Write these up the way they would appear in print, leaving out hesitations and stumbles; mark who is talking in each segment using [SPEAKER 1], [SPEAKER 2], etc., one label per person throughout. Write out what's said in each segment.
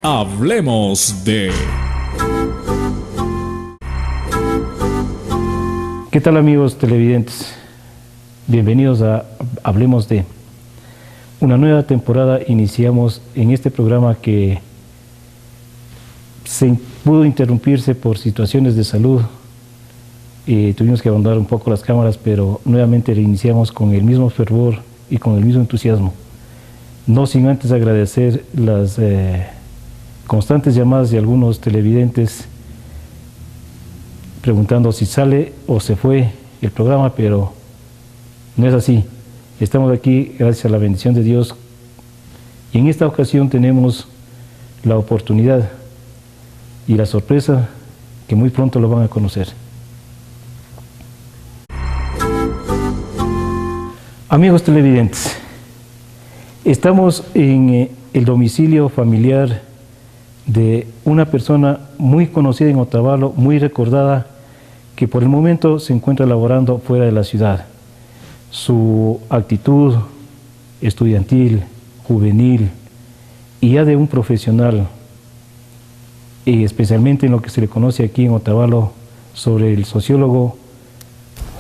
[SPEAKER 1] Hablemos de...
[SPEAKER 2] ¿Qué tal, amigos televidentes? Bienvenidos a Hablemos de... Una nueva temporada iniciamos en este programa que se pudo interrumpirse por situaciones de salud. Tuvimos que abandonar un poco las cámaras, pero nuevamente reiniciamos con el mismo fervor y con el mismo entusiasmo. No sin antes agradecer las constantes llamadas de algunos televidentes preguntando si sale o se fue el programa, pero no es así. Estamos aquí gracias a la bendición de Dios y en esta ocasión tenemos la oportunidad y la sorpresa que muy pronto lo van a conocer. Amigos televidentes, estamos en el domicilio familiar de una persona muy conocida en Otavalo, muy recordada, que por el momento se encuentra laborando fuera de la ciudad. Su actitud estudiantil, juvenil y ya de un profesional, especialmente en lo que se le conoce aquí en Otavalo sobre el sociólogo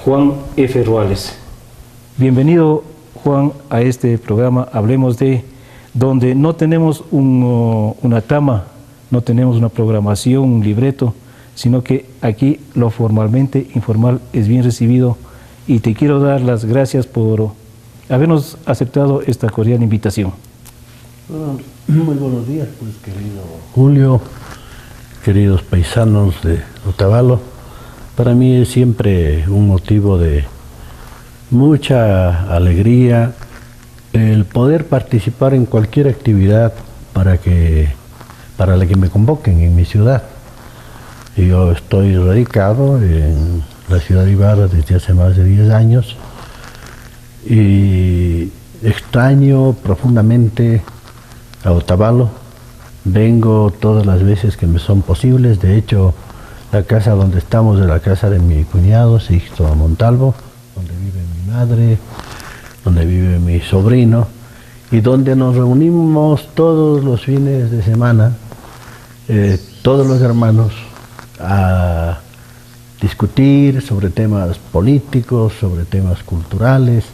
[SPEAKER 2] Juan F. Ruales. Bienvenido, Juan, a este programa Hablemos de, donde no tenemos una trama, no tenemos una programación, un libreto, sino que aquí lo formalmente informal es bien recibido y te quiero dar las gracias por habernos aceptado esta cordial invitación.
[SPEAKER 3] Muy buenos días, pues, querido Julio, queridos paisanos de Otavalo. Para mí es siempre un motivo de mucha alegría el poder participar en cualquier actividad para la que me convoquen en mi ciudad. Yo estoy radicado en la ciudad de Ibarra desde hace más de 10 años y extraño profundamente a Otavalo. Vengo todas las veces que me son posibles. De hecho, la casa donde estamos es la casa de mi cuñado, Sixto Montalvo, donde vive mi madre, donde vive mi sobrino y donde nos reunimos todos los fines de semana, todos los hermanos, a discutir sobre temas políticos, sobre temas culturales,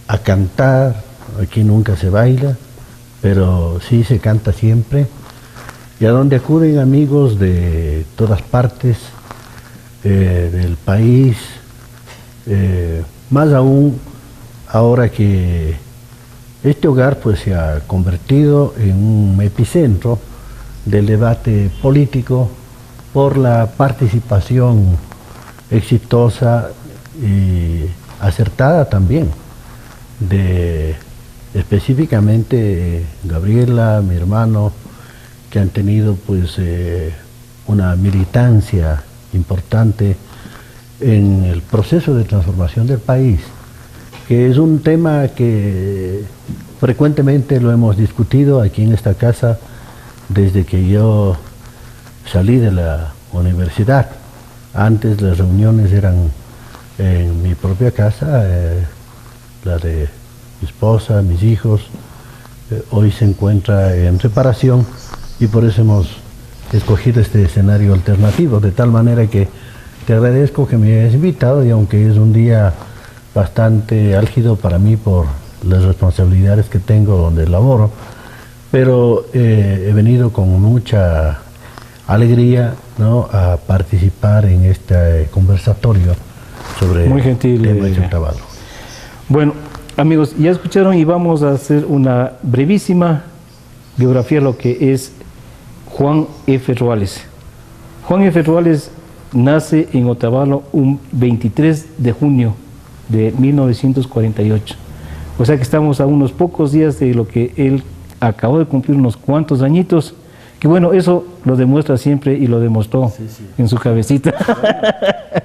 [SPEAKER 3] a cantar. Aquí nunca se baila, pero sí se canta siempre, y a donde acuden amigos de todas partes del país, más aún ahora que este hogar pues se ha convertido en un epicentro del debate político por la participación exitosa y acertada también de específicamente Gabriela, mi hermano, que han tenido pues una militancia importante en el proceso de transformación del país, que es un tema que frecuentemente lo hemos discutido aquí en esta casa desde que yo salí de la universidad. Antes las reuniones eran en mi propia casa, la de mi esposa, mis hijos. Hoy se encuentra en reparación y por eso hemos escogido este escenario alternativo, de tal manera que te agradezco que me hayas invitado, y aunque es un día bastante álgido para mí por las responsabilidades que tengo donde laboro, pero he venido con mucha alegría, ¿no?, a participar en este conversatorio sobre
[SPEAKER 2] muy gentil,
[SPEAKER 3] temas de Otavalo.
[SPEAKER 2] Bueno, amigos, ya escucharon y vamos a hacer una brevísima biografía de lo que es Juan F. Ruales. Juan F. Ruales nace en Otavalo un 23 de junio de 1948. O sea que estamos a unos pocos días de lo que él acabó de cumplir, unos cuantos añitos, que bueno, eso lo demuestra siempre y lo demostró en su cabecita.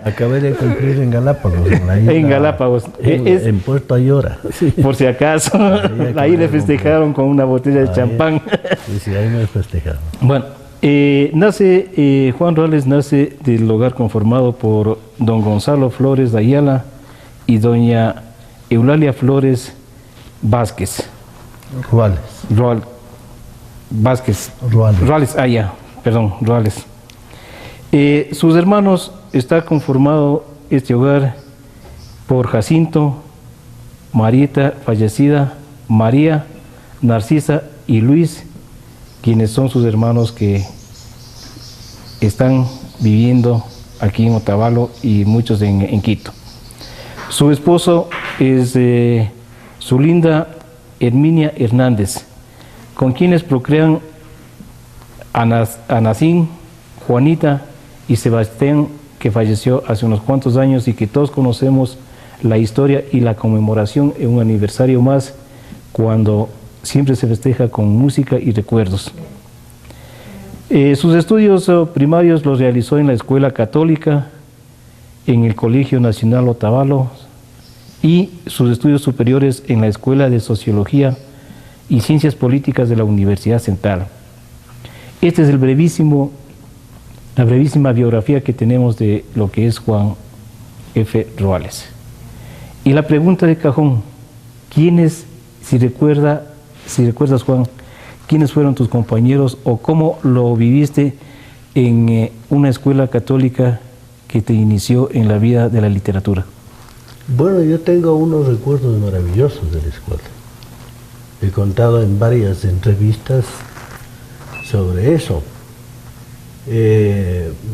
[SPEAKER 3] Acabé de cumplir en Galápagos, en la isla,
[SPEAKER 2] en Galápagos.
[SPEAKER 3] En Puerto Ayora. Sí.
[SPEAKER 2] Por si acaso, ahí le festejaron con una botella de champán.
[SPEAKER 3] Sí, ahí me festejaron.
[SPEAKER 2] Bueno, Juan Ruales nace del hogar conformado por don Gonzalo Flores de Ayala y doña Eulalia Flores Vázquez.
[SPEAKER 3] Ruales.
[SPEAKER 2] Vázquez.
[SPEAKER 3] Ruales.
[SPEAKER 2] Ruales, perdón, Ruales. Sus hermanos, está conformado este hogar por Jacinto, Marieta, fallecida, María, Narcisa y Luis, quienes son sus hermanos que están viviendo aquí en Otavalo y muchos en Quito. Su esposo es Zulinda Herminia Hernández, con quienes procrean Anacín, Juanita y Sebastián, que falleció hace unos cuantos años y que todos conocemos la historia y la conmemoración en un aniversario más, cuando siempre se festeja con música y recuerdos. Sus estudios primarios los realizó en la Escuela Católica, en el Colegio Nacional Otavalo, y sus estudios superiores en la Escuela de Sociología y Ciencias Políticas de la Universidad Central. Esta es la brevísima biografía que tenemos de lo que es Juan F. Ruales. Y la pregunta de cajón, ¿quiénes, si recuerdas, Juan, quiénes fueron tus compañeros o cómo lo viviste en una escuela católica que te inició en la vida de la literatura?
[SPEAKER 3] Bueno, yo tengo unos recuerdos maravillosos de la escuela. He contado en varias entrevistas sobre eso.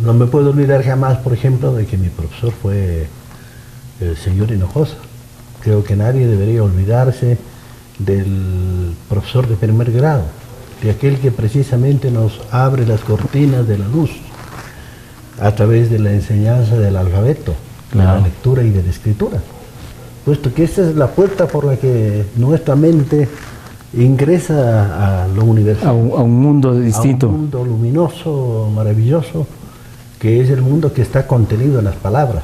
[SPEAKER 3] No me puedo olvidar jamás, por ejemplo, de que mi profesor fue el señor Hinojosa. Creo que nadie debería olvidarse del profesor de primer grado, de aquel que precisamente nos abre las cortinas de la luz a través de la enseñanza del alfabeto, de la lectura y de la escritura, puesto que esta es la puerta por la que nuestra mente ingresa a lo universal,
[SPEAKER 2] a un mundo distinto,
[SPEAKER 3] a un mundo luminoso, maravilloso, que es el mundo que está contenido en las palabras.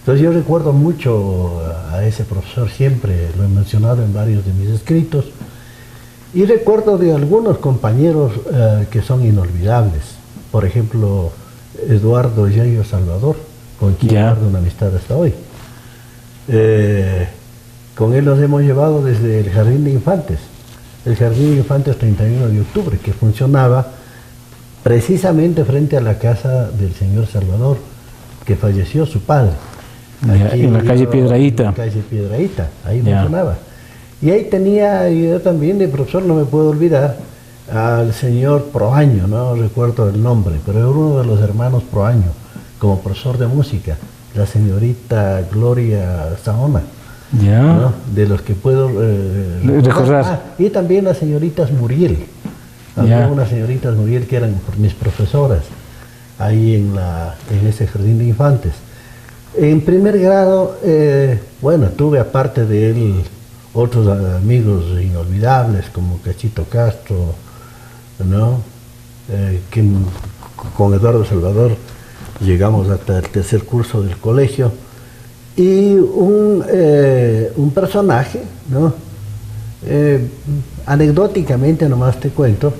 [SPEAKER 3] Entonces yo recuerdo mucho a ese profesor, siempre lo he mencionado en varios de mis escritos, y recuerdo de algunos compañeros que son inolvidables. Por ejemplo, Eduardo Yayo Salvador, con quien guardo una amistad hasta hoy. Con él nos hemos llevado desde el Jardín de Infantes. El Jardín de Infantes 31 de octubre, que funcionaba precisamente frente a la casa del señor Salvador, que falleció su padre.
[SPEAKER 2] Aquí, en la calle Piedrahíta.
[SPEAKER 3] En la calle Piedrahíta, ahí funcionaba. Y ahí tenía, yo también de profesor, no me puedo olvidar, al señor Proaño, no recuerdo el nombre, pero era uno de los hermanos Proaño, como profesor de música, la señorita Gloria Saona, ¿no? De los que puedo recordar. Y también las señoritas Muriel, había unas señoritas Muriel que eran mis profesoras, ahí en ese Jardín de Infantes. En primer grado, bueno, tuve aparte de él otros amigos inolvidables como Cachito Castro, ¿no? Que con Eduardo Salvador llegamos hasta el tercer curso del colegio. Y un personaje, ¿no? Anecdóticamente nomás te cuento,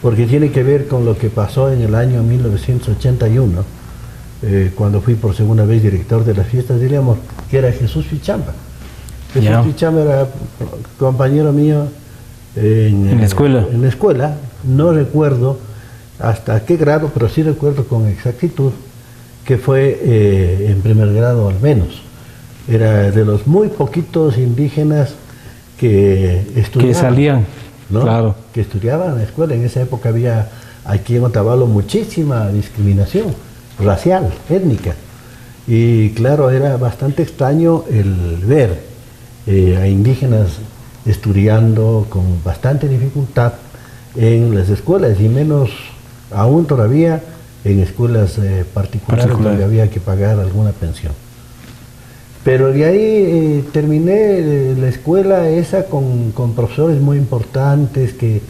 [SPEAKER 3] porque tiene que ver con lo que pasó en el año 1981, cuando fui por segunda vez director de las fiestas del amor, que era Jesús Fichamba. Jesús Fichamba era compañero mío en la escuela. En la escuela, no recuerdo hasta qué grado, pero sí recuerdo con exactitud que fue en primer grado al menos. Era de los muy poquitos indígenas que estudiaban.
[SPEAKER 2] Que salían,
[SPEAKER 3] ¿no?
[SPEAKER 2] Claro.
[SPEAKER 3] Que estudiaban en la escuela. En esa época había aquí en Otavalo muchísima discriminación racial, étnica. Y claro, era bastante extraño el ver a indígenas estudiando con bastante dificultad en las escuelas, y menos aún todavía en escuelas particulares donde había que pagar alguna pensión. Pero de ahí terminé la escuela esa con profesores muy importantes que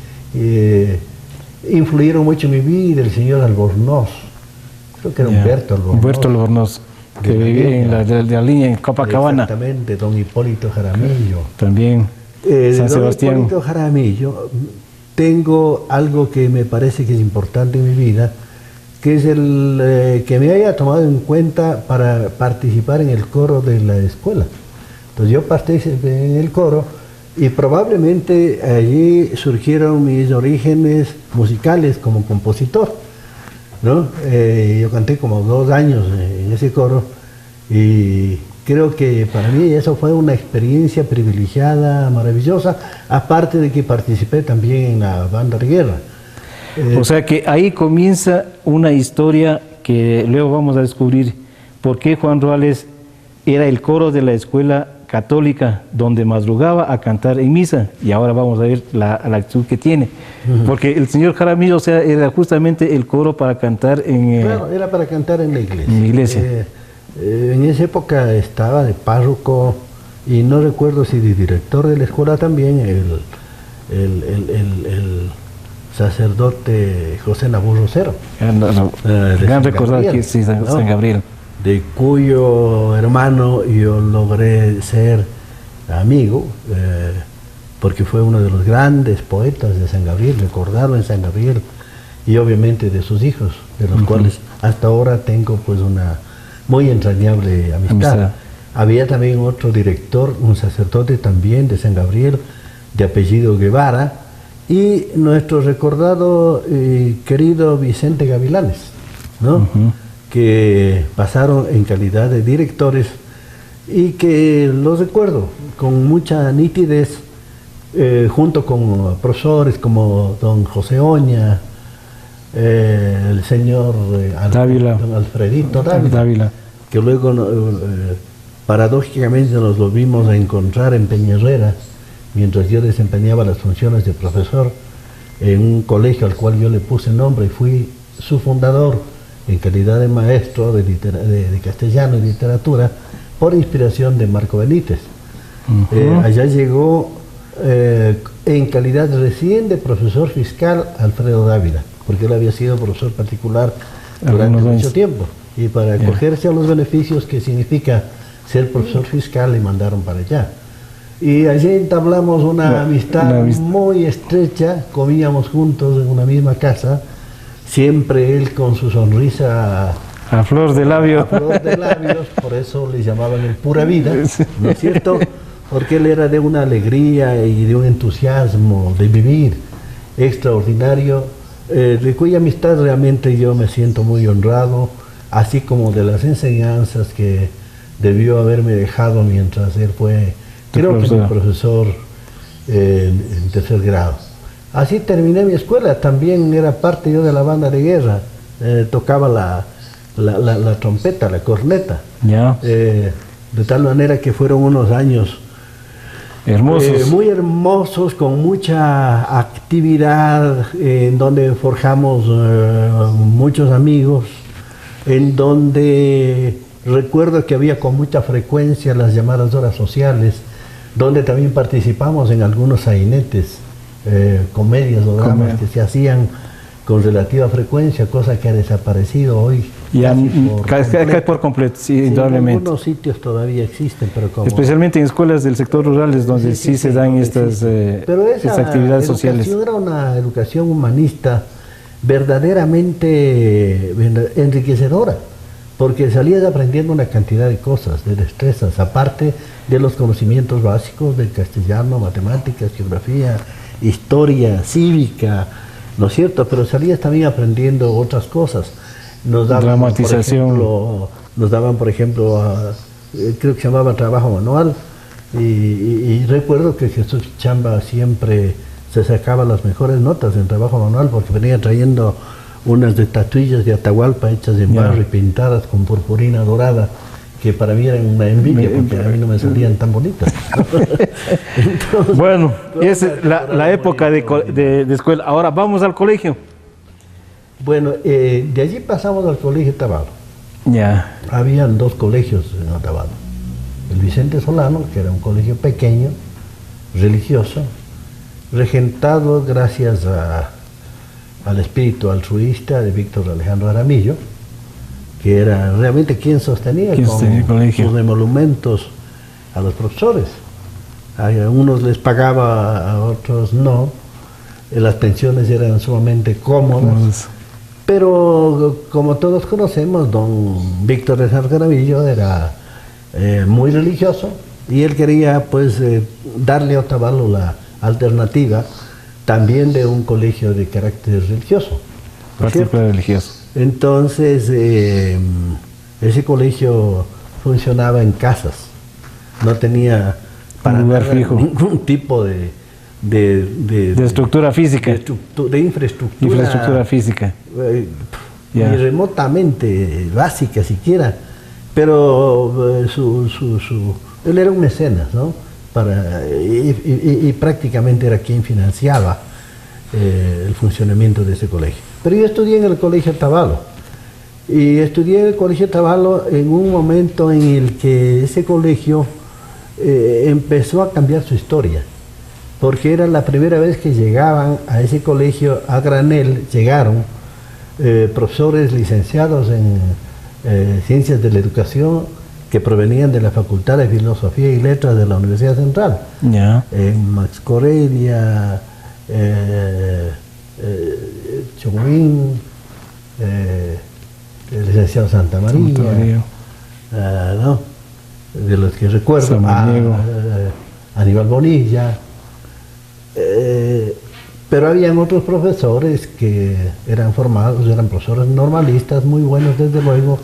[SPEAKER 3] influyeron mucho en mi vida. El señor Albornoz, creo que era Humberto Albornoz.
[SPEAKER 2] Humberto Albornoz, que vivía en la línea en Copacabana.
[SPEAKER 3] Exactamente, don Hipólito Jaramillo.
[SPEAKER 2] También, San Sebastián.
[SPEAKER 3] Don Hipólito Jaramillo, tengo algo que me parece que es importante en mi vida, que es el que me haya tomado en cuenta para participar en el coro de la escuela. Entonces yo participé en el coro Y probablemente allí surgieron mis orígenes musicales como compositor, ¿no? Yo canté como 2 años en ese coro y creo que para mí eso fue una experiencia privilegiada, maravillosa, aparte de que participé también en la banda de guerra.
[SPEAKER 2] O sea que ahí comienza una historia que luego vamos a descubrir por qué Juan Ruales era el coro de la escuela católica donde madrugaba a cantar en misa, y ahora vamos a ver la actitud que tiene, porque el señor Jaramillo, o sea, era justamente el coro para cantar en...
[SPEAKER 3] Claro, era para cantar en la iglesia.
[SPEAKER 2] En la iglesia.
[SPEAKER 3] En esa época estaba de párroco y no recuerdo si de director de la escuela también el sacerdote José Navarro Rosero.
[SPEAKER 2] Gran recordar que sí, San Gabriel.
[SPEAKER 3] De cuyo hermano yo logré ser amigo, porque fue uno de los grandes poetas de San Gabriel, recordado en San Gabriel, y obviamente de sus hijos, de los cuales hasta ahora tengo pues una muy entrañable amistad. Había también otro director, un sacerdote también de San Gabriel, de apellido Guevara, y nuestro recordado querido Vicente Gavilanes, ¿no? Que pasaron en calidad de directores y que los recuerdo con mucha nitidez, junto con profesores como don José Oña, el señor don Alfredito Dávila, que luego paradójicamente nos lo vimos a encontrar en Peñarrera mientras yo desempeñaba las funciones de profesor en un colegio al cual yo le puse nombre y fui su fundador en calidad de maestro de castellano y literatura por inspiración de Marco Benítez. Allá llegó en calidad recién de profesor fiscal Alfredo Dávila, porque él había sido profesor particular durante mucho tiempo, y para acogerse a los beneficios que significa ser profesor fiscal le mandaron para allá. Y allí entablamos una amistad muy estrecha, comíamos juntos en una misma casa, siempre él con su sonrisa
[SPEAKER 2] a flor de labio.
[SPEAKER 3] A flor de labios, por eso le llamaban el pura vida, ¿no es cierto? Porque él era de una alegría y de un entusiasmo de vivir extraordinario, de cuya amistad realmente yo me siento muy honrado, así como de las enseñanzas que debió haberme dejado mientras él fue, creo que mi profesor en tercer grado. Así terminé mi escuela, también era parte yo de la banda de guerra, tocaba la trompeta, la corneta, de tal manera que fueron unos años
[SPEAKER 2] hermosos.
[SPEAKER 3] Muy hermosos, con mucha actividad, en donde forjamos muchos amigos, en donde recuerdo que había con mucha frecuencia las llamadas horas sociales, donde también participamos en algunos sainetes, comedias o dramas que se hacían con relativa frecuencia, cosa que ha desaparecido hoy.
[SPEAKER 2] Cae por completo, sí, indudablemente.
[SPEAKER 3] En algunos sitios todavía existen, pero como...
[SPEAKER 2] Especialmente en escuelas del sector rural es donde sí se dan estas actividades sociales.
[SPEAKER 3] Pero esa educación era una educación humanista verdaderamente enriquecedora, porque salías aprendiendo una cantidad de cosas, de destrezas, aparte de los conocimientos básicos del castellano, matemáticas, geografía, historia, cívica, ¿no es cierto? Pero salías también aprendiendo otras cosas. Nos daban,
[SPEAKER 2] dramatización.
[SPEAKER 3] Por ejemplo, creo que se llamaba trabajo manual, y recuerdo que Jesús Chamba siempre se sacaba las mejores notas en trabajo manual, porque venía trayendo unas estatuillas de Atahualpa hechas en barro y pintadas con purpurina dorada, que para mí eran una envidia, porque a mí no me salían tan bonitas. Entonces,
[SPEAKER 2] bueno, es la época de escuela. Ahora vamos al colegio.
[SPEAKER 3] Bueno, de allí pasamos al colegio Otavalo. Habían 2 colegios en Otavalo. El Vicente Solano, que era un colegio pequeño, religioso, regentado gracias al espíritu altruista de Víctor Alejandro Aramillo, que era realmente quien sostenía con sus emolumentos a los profesores. A unos les pagaba, a otros no. Las pensiones eran sumamente cómodas. Pero como todos conocemos, don Víctor Alejandro Aramillo era muy religioso, Y él quería pues darle a Otavalo la alternativa también de un colegio de carácter religioso. ¿No es cierto?
[SPEAKER 2] Particular religioso.
[SPEAKER 3] Entonces, ese colegio funcionaba en casas, no tenía para
[SPEAKER 2] Un lugar
[SPEAKER 3] nada
[SPEAKER 2] fijo.
[SPEAKER 3] ningún tipo de
[SPEAKER 2] estructura física.
[SPEAKER 3] de infraestructura,
[SPEAKER 2] Infraestructura física.
[SPEAKER 3] Ni remotamente básica siquiera, pero él era un mecenas, ¿no? Y prácticamente era quien financiaba el funcionamiento de ese colegio. Pero yo estudié en el Colegio Otavalo, y estudié en el Colegio Otavalo en un momento en el que ese colegio empezó a cambiar su historia, porque era la primera vez que llegaban a ese colegio a granel, llegaron profesores licenciados en Ciencias de la Educación que provenían de la Facultad de Filosofía y Letras de la Universidad Central. Max Coredia, Chongwin, el licenciado Santa María, ¿no? De los que recuerdo, Aníbal Bonilla, pero habían otros profesores que eran formados, eran profesores normalistas muy buenos desde luego,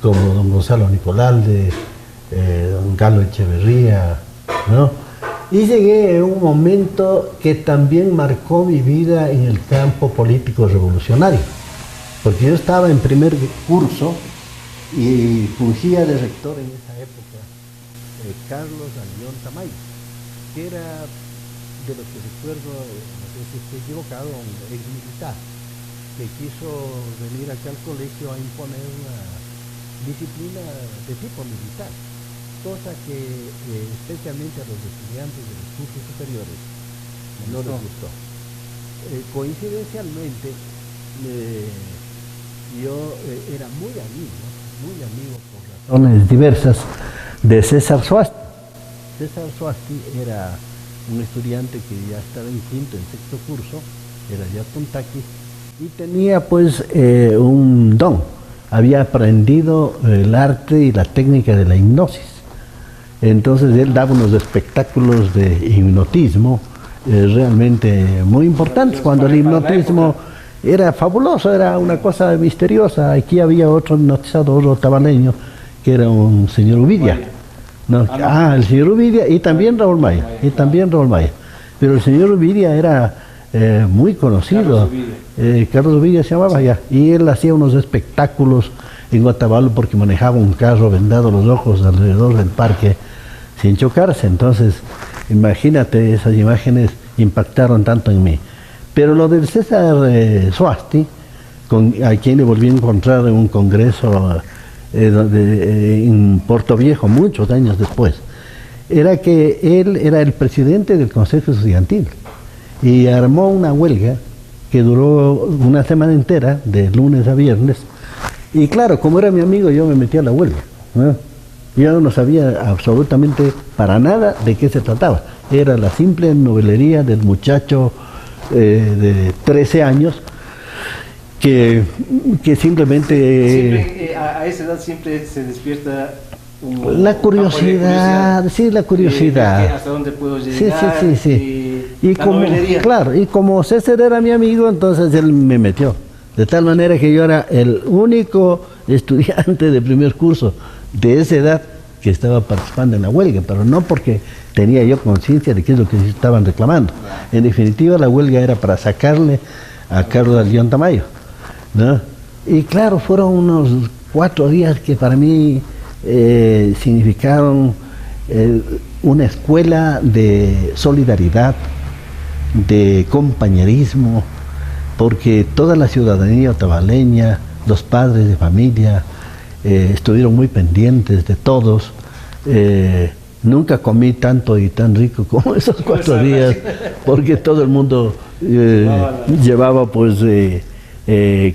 [SPEAKER 3] como don Gonzalo Nicolalde, don Galo Echeverría, ¿no? Y llegué a un momento que también marcó mi vida en el campo político revolucionario, porque yo estaba en primer curso y fungía de rector en esa época Carlos Alión Tamayo, que era, de lo que recuerdo, no sé si estoy equivocado, un ex militar que quiso venir acá al colegio a imponer una disciplina de tipo militar, cosa que especialmente a los estudiantes de los cursos superiores no les gustó. Coincidencialmente, yo era muy amigo por razones diversas de César Suasti. César Suasti era un estudiante que ya estaba en quinto, en sexto curso, era ya Puntaqui, y tenía pues un don. Había aprendido el arte y la técnica de la hipnosis. Entonces él daba unos espectáculos de hipnotismo realmente muy importantes, cuando el hipnotismo era fabuloso, era una cosa misteriosa. Aquí había otro hipnotizador otavaleño, que era un señor Uvidia. El señor Uvidia y también Raúl Maya. Pero el señor Uvidia era muy conocido. Carlos Uvidia se llamaba ya. Y él hacía unos espectáculos en Otavalo porque manejaba un carro vendado los ojos alrededor del parque sin chocarse. Entonces, imagínate, esas imágenes impactaron tanto en mí. Pero lo del César Suasti, a quien le volví a encontrar en un congreso en Puerto Viejo muchos años después, era que él era el presidente del Consejo Estudiantil y armó una huelga que duró una semana entera, de lunes a viernes, y claro, como era mi amigo, yo me metí a la huelga, ¿no? Yo no sabía absolutamente para nada de qué se trataba. Era la simple novelería del muchacho de 13 años que simplemente...
[SPEAKER 2] a esa edad siempre se despierta
[SPEAKER 3] la curiosidad, sí, la curiosidad.
[SPEAKER 2] ¿Hasta dónde puedo llegar?
[SPEAKER 3] Sí. Y como César era mi amigo, entonces él me metió. De tal manera que yo era el único estudiante de primer curso de esa edad que estaba participando en la huelga, pero no porque tenía yo conciencia de qué es lo que estaban reclamando. En definitiva, la huelga era para sacarle a Carlos Alión Tamayo, ¿no? Y claro, fueron unos 4 días que para mí significaron una escuela de solidaridad, de compañerismo, porque toda la ciudadanía otavaleña, los padres de familia, estuvieron muy pendientes de todos. Nunca comí tanto y tan rico como esos 4 días, porque todo el mundo llevaba pues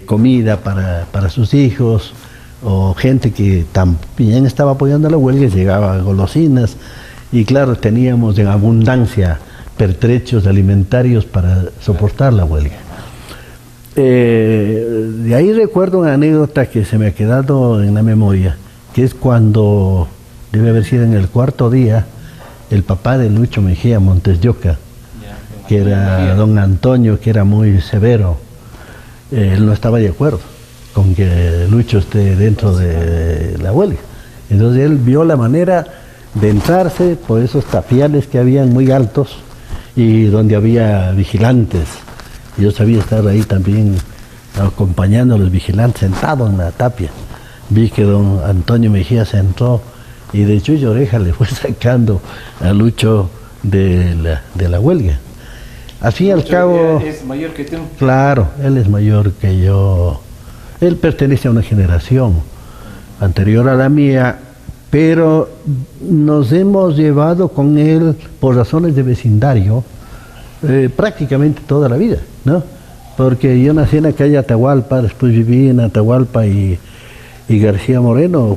[SPEAKER 3] comida para sus hijos, o gente que también estaba apoyando la huelga, llegaba golosinas, y claro, teníamos en abundancia pertrechos alimentarios para soportar la huelga. De ahí recuerdo una anécdota que se me ha quedado en la memoria, que es cuando, debe haber sido en el 4.º día, el papá de Lucho Mejía Montes de Oca, que era don Antonio, que era muy severo. Él no estaba de acuerdo con que Lucho esté dentro de la huelga. Entonces él vio la manera de entrarse por esos tapiales que habían muy altos y donde había vigilantes. Yo sabía estar ahí también acompañando a los vigilantes, sentado en la tapia. Vi que don Antonio Mejía se entró y de Chuyo Oreja le fue sacando a Lucho de la huelga. Al fin y al cabo...
[SPEAKER 2] ¿Es mayor que tú?
[SPEAKER 3] Claro, él es mayor que yo. Él pertenece a una generación anterior a la mía, pero nos hemos llevado con él por razones de vecindario prácticamente toda la vida, ¿no? Porque yo nací en la calle Atahualpa, después viví en Atahualpa y García Moreno,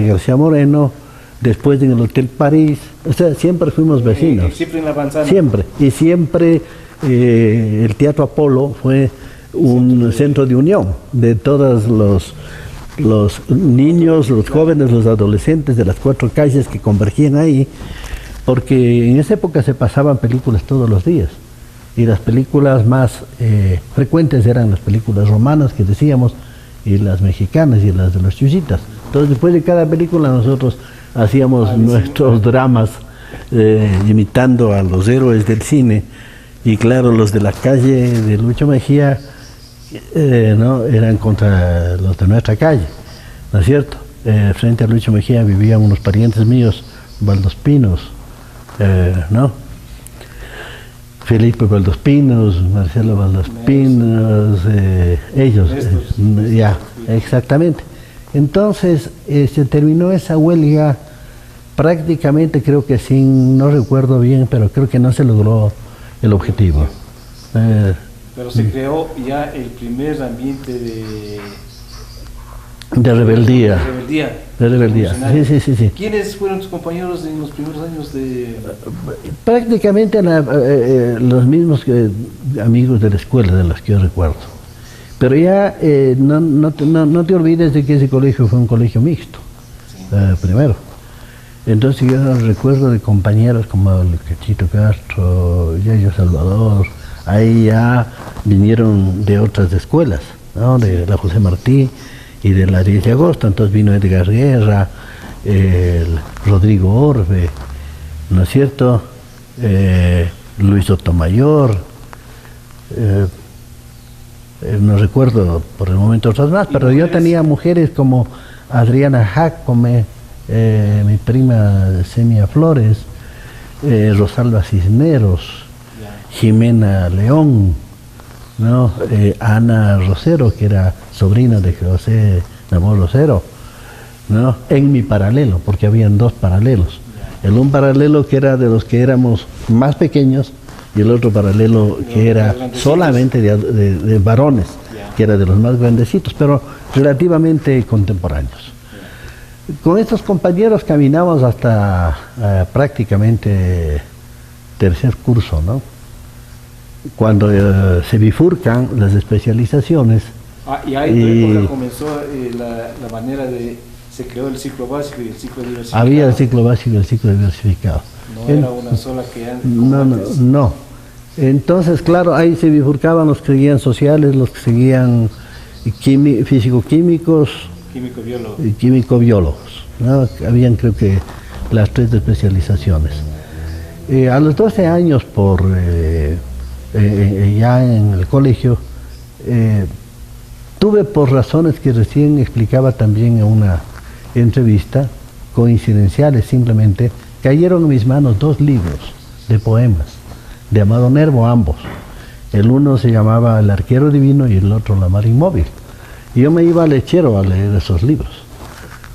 [SPEAKER 3] García Moreno, después en el Hotel París, o sea, siempre fuimos vecinos.
[SPEAKER 2] Siempre en la Manzana.
[SPEAKER 3] Siempre, y siempre el Teatro Apolo fue un centro de unión de todos los niños, los jóvenes, los adolescentes de las 4 calles que convergían ahí, porque en esa época se pasaban películas todos los días, y las películas más frecuentes eran las películas romanas que decíamos, y las mexicanas y las de los chuchitas. Entonces después de cada película nosotros hacíamos nuestros dramas imitando a los héroes del cine, y claro, los de la calle de Lucho Mejía no eran contra los de nuestra calle, ¿no es cierto? Frente a Lucho Mejía vivían unos parientes míos, Valdospinos, ¿no? Felipe Valdospinos, Marcelo Valdospinos, ellos, ya, exactamente. Entonces se terminó esa huelga prácticamente, creo que sin, no recuerdo bien, pero creo que no se logró el objetivo.
[SPEAKER 2] Pero se creó ya el primer ambiente de
[SPEAKER 3] rebeldía. De rebeldía. Sí.
[SPEAKER 2] ¿Quiénes fueron tus compañeros en los primeros años de...?
[SPEAKER 3] Prácticamente los mismos amigos de la escuela, de los que yo recuerdo. Pero ya no te olvides de que ese colegio fue un colegio mixto, primero. Entonces yo recuerdo de compañeros como el Cachito Castro, Yayo Salvador, ahí ya vinieron de otras escuelas, ¿no? De la José Martí y de la 10 de agosto, entonces vino Edgar Guerra, Rodrigo Orbe, ¿no es cierto? Luis Sotomayor, no recuerdo por el momento otras más, pero yo tenía mujeres como Adriana Jacome, mi prima Semia Flores, Rosalba Cisneros, Jimena León, ¿no? Ana Rosero, que era sobrina de José Nabor Rosero, ¿no? En mi paralelo, porque habían 2 paralelos. Un paralelo que era de los que éramos más pequeños y el otro paralelo que era solamente de varones, que era de los más grandecitos, pero relativamente contemporáneos. Con estos compañeros caminamos hasta prácticamente tercer curso, ¿no? Cuando se bifurcan las especializaciones.
[SPEAKER 2] Y ahí en tu época comenzó la manera de... Se creó el ciclo básico y el ciclo diversificado.
[SPEAKER 3] Había el ciclo básico y el ciclo diversificado.
[SPEAKER 2] No era una sola que antes.
[SPEAKER 3] No. Entonces, claro, ahí se bifurcaban los que seguían sociales, los que seguían físico-químicos,
[SPEAKER 2] químico-biólogos.
[SPEAKER 3] Químico-biólogos, ¿no? Habían, creo que, las 3 especializaciones. A los 12 años, ya en el colegio, tuve, por razones que recién explicaba también en una entrevista, coincidenciales simplemente, cayeron en mis manos 2 libros de poemas, de Amado Nervo, ambos. El uno se llamaba El Arquero Divino y el otro La Mar Inmóvil. Y yo me iba al lechero a leer esos libros,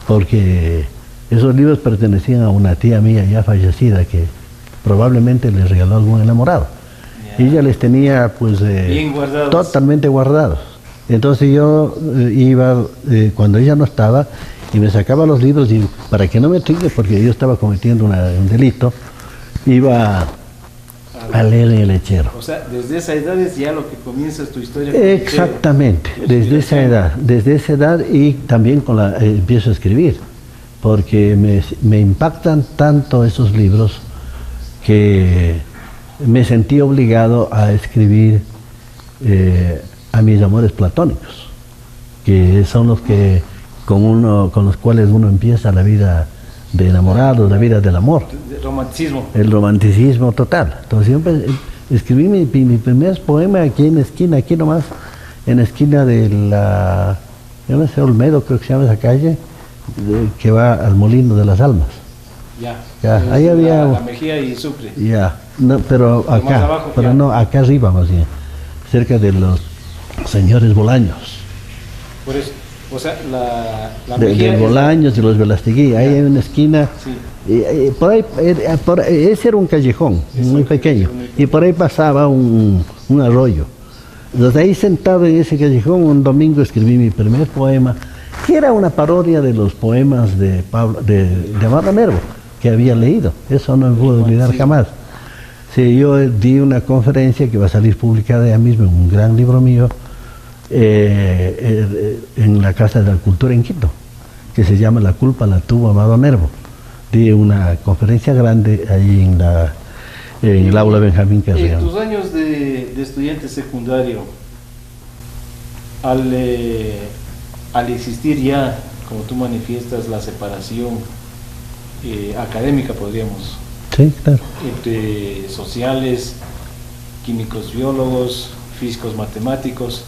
[SPEAKER 3] porque esos libros pertenecían a una tía mía ya fallecida que probablemente les regaló algún enamorado. Y ella les tenía pues
[SPEAKER 2] bien guardados.
[SPEAKER 3] Totalmente guardados. Entonces yo iba, cuando ella no estaba, y me sacaba los libros y para que no me trigue, porque yo estaba cometiendo un delito, iba a leer en el lechero.
[SPEAKER 2] O sea, desde esa edad es ya lo que comienza tu historia.
[SPEAKER 3] Exactamente, desde esa edad y también empiezo a escribir, porque me impactan tanto esos libros que me sentí obligado a escribir a mis amores platónicos, que son los que con los cuales uno empieza la vida de enamorado, la vida del amor.
[SPEAKER 2] El romanticismo.
[SPEAKER 3] El romanticismo total. Entonces siempre escribí mi primer poema aquí en la esquina, aquí nomás, en la esquina de la, yo no sé, Olmedo creo que se llama esa calle, que va al Molino de las Almas.
[SPEAKER 2] Ya,
[SPEAKER 3] ahí había...
[SPEAKER 2] La Mejía y Sucre.
[SPEAKER 3] Ya, no, pero acá,
[SPEAKER 2] más abajo,
[SPEAKER 3] pero
[SPEAKER 2] ya.
[SPEAKER 3] no, acá arriba más bien, cerca de los señores Bolaños.
[SPEAKER 2] Por eso, o sea, la
[SPEAKER 3] De
[SPEAKER 2] Mejía es
[SPEAKER 3] Bolaños y los Velastegui, ahí hay una esquina,
[SPEAKER 2] Sí.
[SPEAKER 3] por ahí, ese era un callejón muy pequeño, y por ahí pasaba un arroyo. Entonces ahí sentado en ese callejón, un domingo escribí mi primer poema, que era una parodia de los poemas de Amado Nervo, que había leído. Eso no me puedo olvidar jamás. Sí, yo di una conferencia que va a salir publicada ya mismo en un gran libro mío, en la Casa de la Cultura en Quito, que se llama La culpa la tuvo Amado Nervo. Di una conferencia grande ahí en el aula Benjamín Carrión.
[SPEAKER 2] En tus años de estudiante secundario, al existir ya, como tú manifiestas, la separación académica, podríamos,
[SPEAKER 3] Sí, claro.
[SPEAKER 2] entre sociales, químicos, biólogos, físicos, matemáticos,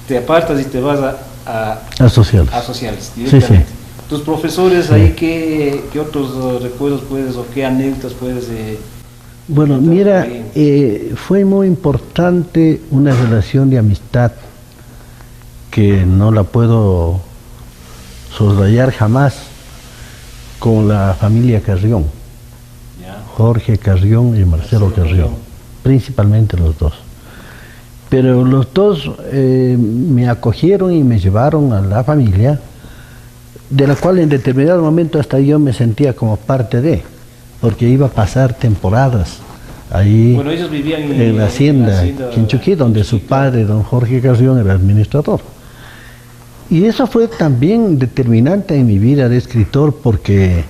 [SPEAKER 2] te apartas y te vas
[SPEAKER 3] A sociales.
[SPEAKER 2] a sociales
[SPEAKER 3] Sí,
[SPEAKER 2] directamente.
[SPEAKER 3] sí.
[SPEAKER 2] Tus profesores
[SPEAKER 3] Sí.
[SPEAKER 2] ahí, ¿qué otros recuerdos puedes o qué anécdotas puedes?
[SPEAKER 3] Bueno,
[SPEAKER 2] contar
[SPEAKER 3] mira,
[SPEAKER 2] ahí?
[SPEAKER 3] fue muy importante una relación de amistad que no la puedo soslayar jamás con la familia Carrión,
[SPEAKER 2] Ya.
[SPEAKER 3] Jorge Carrión y Marcelo Carrión, principalmente los dos. Pero los dos me acogieron y me llevaron a la familia, de la cual en determinado momento hasta yo me sentía como parte de, porque iba a pasar temporadas ahí
[SPEAKER 2] Bueno, ellos vivían
[SPEAKER 3] en la hacienda Quinchuquí, donde su padre, don Jorge Carrión, era administrador. Y eso fue también determinante en mi vida de escritor, porque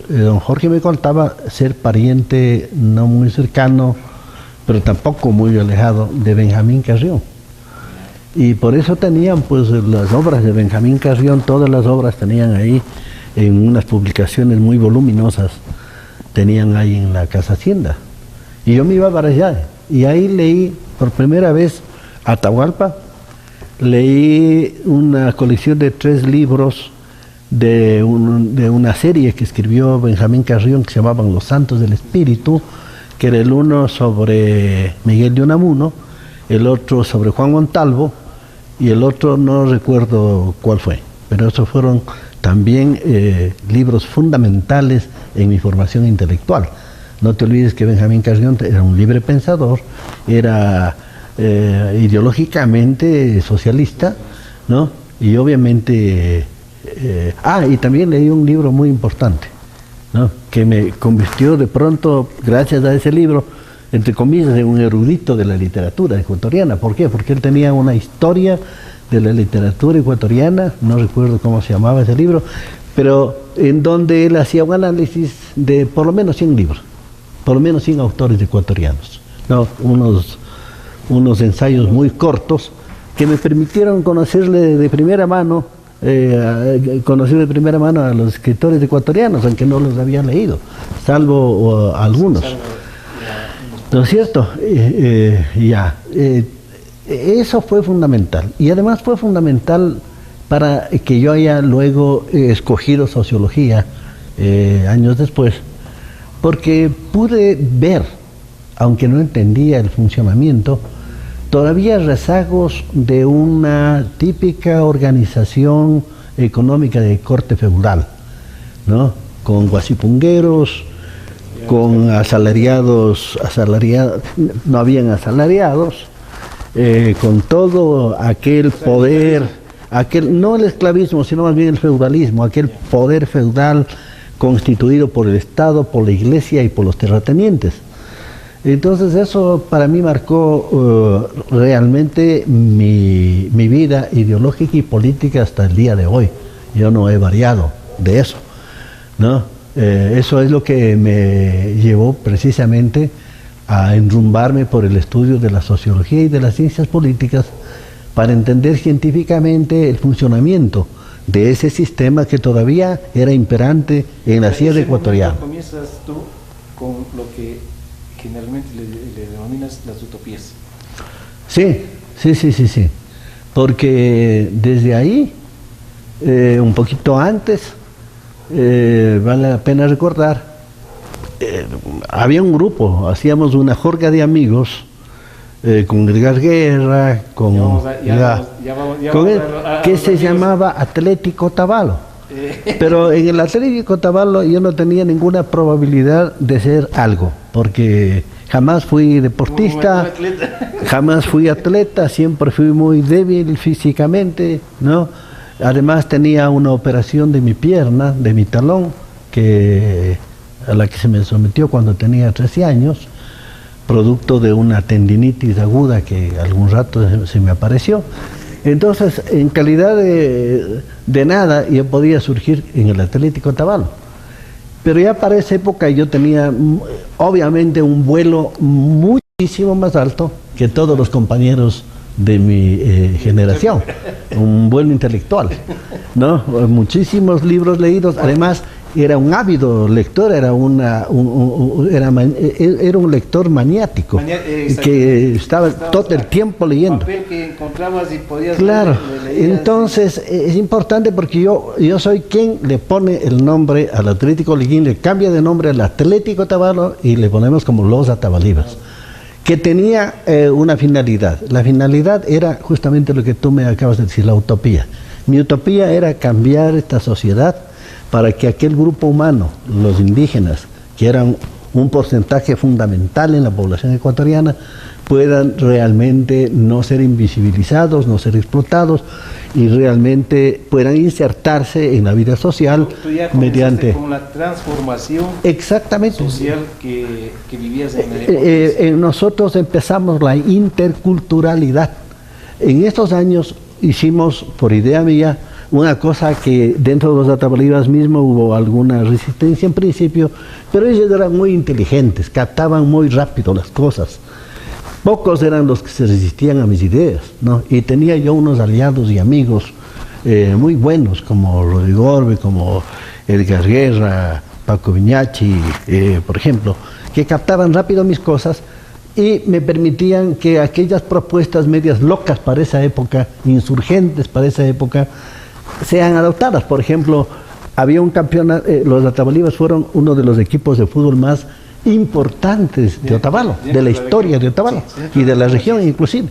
[SPEAKER 3] don Jorge me contaba ser pariente no muy cercano, pero tampoco muy alejado, de Benjamín Carrión. Y por eso tenían pues las obras de Benjamín Carrión, todas las obras tenían ahí en unas publicaciones muy voluminosas, tenían ahí en la Casa Hacienda. Y yo me iba para allá, y ahí leí por primera vez Atahualpa, leí una colección de 3 libros de una serie que escribió Benjamín Carrión que se llamaban Los Santos del Espíritu, que era el uno sobre Miguel de Unamuno, el otro sobre Juan Montalvo, y el otro no recuerdo cuál fue, pero esos fueron también libros fundamentales en mi formación intelectual. No te olvides que Benjamín Carrión era un libre pensador, era ideológicamente socialista, ¿no? Y obviamente... y también leí un libro muy importante, ¿no? Que me convirtió de pronto, gracias a ese libro, entre comillas, en un erudito de la literatura ecuatoriana. ¿Por qué? Porque él tenía una historia de la literatura ecuatoriana, no recuerdo cómo se llamaba ese libro, pero en donde él hacía un análisis de por lo menos 100 libros, por lo menos 100 autores ecuatorianos, ¿no? Unos ensayos muy cortos que me permitieron conocerle de primera mano, conocer de primera mano a los escritores ecuatorianos, aunque no los había leído, salvo algunos. ¿No es cierto? Eso fue fundamental. Y además fue fundamental para que yo haya luego escogido sociología años después, porque pude ver, aunque no entendía el funcionamiento, todavía rezagos de una típica organización económica de corte feudal, ¿no? Con guasipungueros, con asalariados, no habían asalariados, con todo aquel poder, no el esclavismo, sino más bien el feudalismo, aquel poder feudal constituido por el Estado, por la Iglesia y por los terratenientes. Entonces eso para mí marcó realmente mi vida ideológica y política hasta el día de hoy. Yo no he variado de eso, ¿no? Eso es lo que me llevó precisamente a enrumbarme por el estudio de la sociología y de las ciencias políticas para entender científicamente el funcionamiento de ese sistema que todavía era imperante en la sierra ecuatoriana.
[SPEAKER 2] Comienzas tú con lo que generalmente le denominas las utopías.
[SPEAKER 3] Sí. Porque desde ahí, un poquito antes, vale la pena recordar, había un grupo, hacíamos una jorga de amigos, con Edgar Guerra, que se llamaba Atlético Otavalo. Pero en el Atlético Otavalo yo no tenía ninguna probabilidad de ser algo, porque jamás fui deportista, jamás fui atleta, siempre fui muy débil físicamente, ¿no? Además tenía una operación de mi pierna, de mi talón, a la que se me sometió cuando tenía 13 años, producto de una tendinitis aguda que algún rato se me apareció. Entonces, en calidad de nada, yo podía surgir en el Atlético Otavalo. Pero ya para esa época yo tenía, obviamente, un vuelo muchísimo más alto que todos los compañeros de mi generación, un vuelo intelectual, ¿no? Muchísimos libros leídos, además era un ávido lector, era un lector maniático, que estaba todo el tiempo leyendo.
[SPEAKER 2] Papel que encontrabas y podías
[SPEAKER 3] claro, entonces es importante porque yo soy quien le pone el nombre al Atlético Holguín, le cambia de nombre al Atlético Otavalo y le ponemos como los Atabalibas, que tenía una finalidad. La finalidad era justamente lo que tú me acabas de decir, la utopía. Mi utopía era cambiar esta sociedad para que aquel grupo humano, los indígenas, que eran un porcentaje fundamental en la población ecuatoriana, puedan realmente no ser invisibilizados, no ser explotados y realmente puedan insertarse en la vida social mediante
[SPEAKER 2] con la transformación
[SPEAKER 3] exactamente
[SPEAKER 2] social que vivías en la época.
[SPEAKER 3] Nosotros empezamos la interculturalidad. En estos años hicimos, por idea mía, una cosa que dentro de los Atabalibas mismos hubo alguna resistencia en principio, pero ellos eran muy inteligentes, captaban muy rápido las cosas. Pocos eran los que se resistían a mis ideas, ¿no? Y tenía yo unos aliados y amigos muy buenos, como Rodrigo Orbe, como Edgar Guerra, Paco Viñachi, por ejemplo, que captaban rápido mis cosas y me permitían que aquellas propuestas medias locas para esa época, insurgentes para esa época, sean adoptadas. Por ejemplo, había un campeonato, los Atabalibas fueron uno de los equipos de fútbol más importantes de Otavalo, de la historia de Otavalo y de la región inclusive.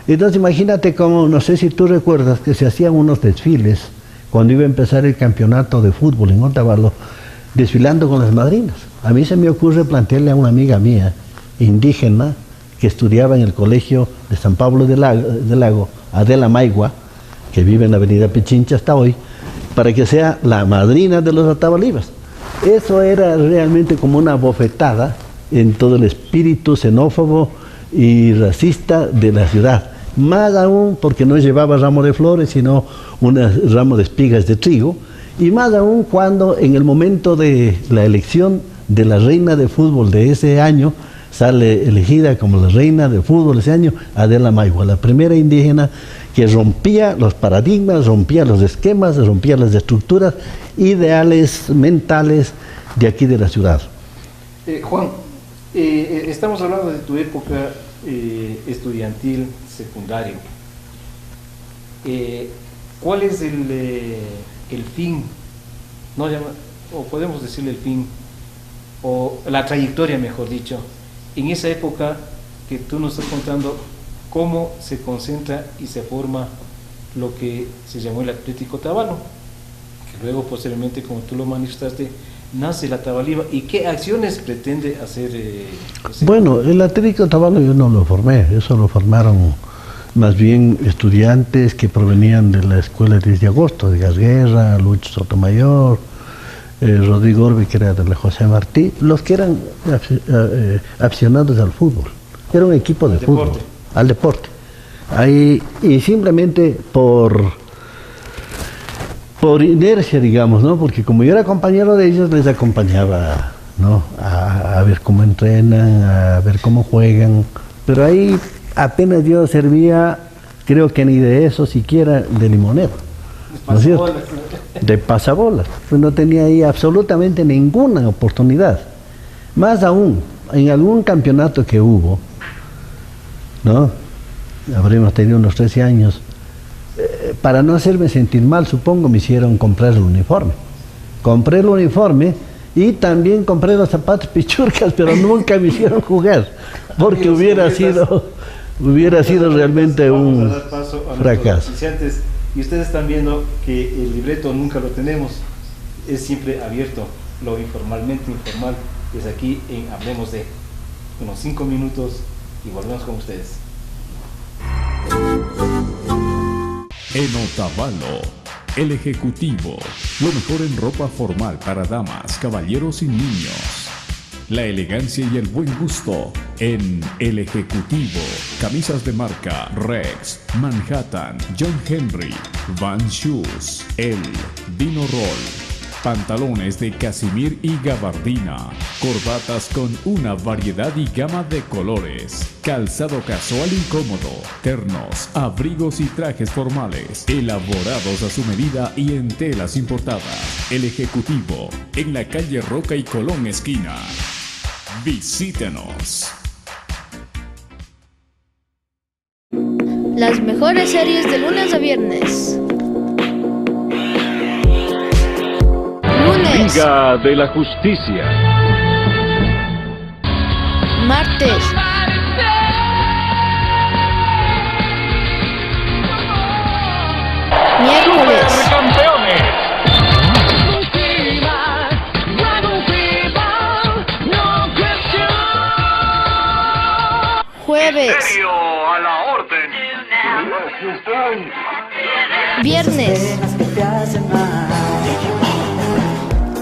[SPEAKER 3] Entonces imagínate cómo, no sé si tú recuerdas que se hacían unos desfiles cuando iba a empezar el campeonato de fútbol en Otavalo, desfilando con las madrinas. A mí se me ocurre plantearle a una amiga mía, indígena, que estudiaba en el colegio de San Pablo del Lago, Adela Maigua, que vive en la avenida Pichincha hasta hoy, para que sea la madrina de los Atabalibas. Eso era realmente como una bofetada en todo el espíritu xenófobo y racista de la ciudad. Más aún porque no llevaba ramo de flores, sino un ramo de espigas de trigo, y más aún cuando en el momento de la elección de la reina de fútbol de ese año, sale elegida como la reina de fútbol ese año, Adela Maigua, la primera indígena que rompía los paradigmas, rompía los esquemas, rompía las estructuras ideales mentales de aquí de la ciudad.
[SPEAKER 2] Juan, estamos hablando de tu época estudiantil, secundario. ¿Cuál es el fin? No llama, o podemos decirle el fin, o la trayectoria, mejor dicho, en esa época que tú nos estás contando, cómo se concentra y se forma lo que se llamó el Atlético Otavalo, que luego posteriormente, como tú lo manifestaste, nace la Atabaliba, y qué acciones pretende hacer.
[SPEAKER 3] Bueno, el Atlético Otavalo yo no lo formé, eso lo formaron más bien estudiantes que provenían de la escuela 10 de agosto, de Guerra, Lucho Sotomayor, Rodrigo Orbe, que era de la José Martí, los que eran aficionados al fútbol. Era un equipo de fútbol, al deporte. Ahí, y simplemente por por inercia, digamos, ¿no? Porque como yo era compañero de ellos, les acompañaba, ¿no? A ver cómo entrenan, a ver cómo juegan. Pero ahí apenas yo servía, creo que ni de eso siquiera de limonero, ¿no es cierto? De pasabolas. Pues no tenía ahí absolutamente ninguna oportunidad. Más aún, en algún campeonato que hubo, ¿no? Habremos tenido unos 13 años. Para no hacerme sentir mal, supongo, me hicieron comprar el uniforme. Compré el uniforme y también compré los zapatos pichurcas, pero nunca me hicieron jugar, porque hubiera sido realmente un fracaso.
[SPEAKER 2] Y ustedes están viendo que el libreto nunca lo tenemos, es siempre abierto, lo informalmente informal, es aquí en Hablemos de unos 5 minutos y volvemos con ustedes.
[SPEAKER 1] En Otavalo, El Ejecutivo, lo mejor en ropa formal para damas, caballeros y niños. La elegancia y el buen gusto en El Ejecutivo. Camisas de marca Rex, Manhattan, John Henry, Van Shoes, El, Dino Roll. Pantalones de casimir y gabardina, corbatas con una variedad y gama de colores, calzado casual incómodo, ternos, abrigos y trajes formales, elaborados a su medida y en telas importadas. El Ejecutivo, en la calle Roca y Colón esquina. Visítenos.
[SPEAKER 4] Las mejores series de lunes a viernes. Lunes.
[SPEAKER 5] Liga de la Justicia.
[SPEAKER 4] Martes. Miércoles.
[SPEAKER 5] Supercampeones.
[SPEAKER 4] Jueves.
[SPEAKER 5] A la orden.
[SPEAKER 4] Viernes.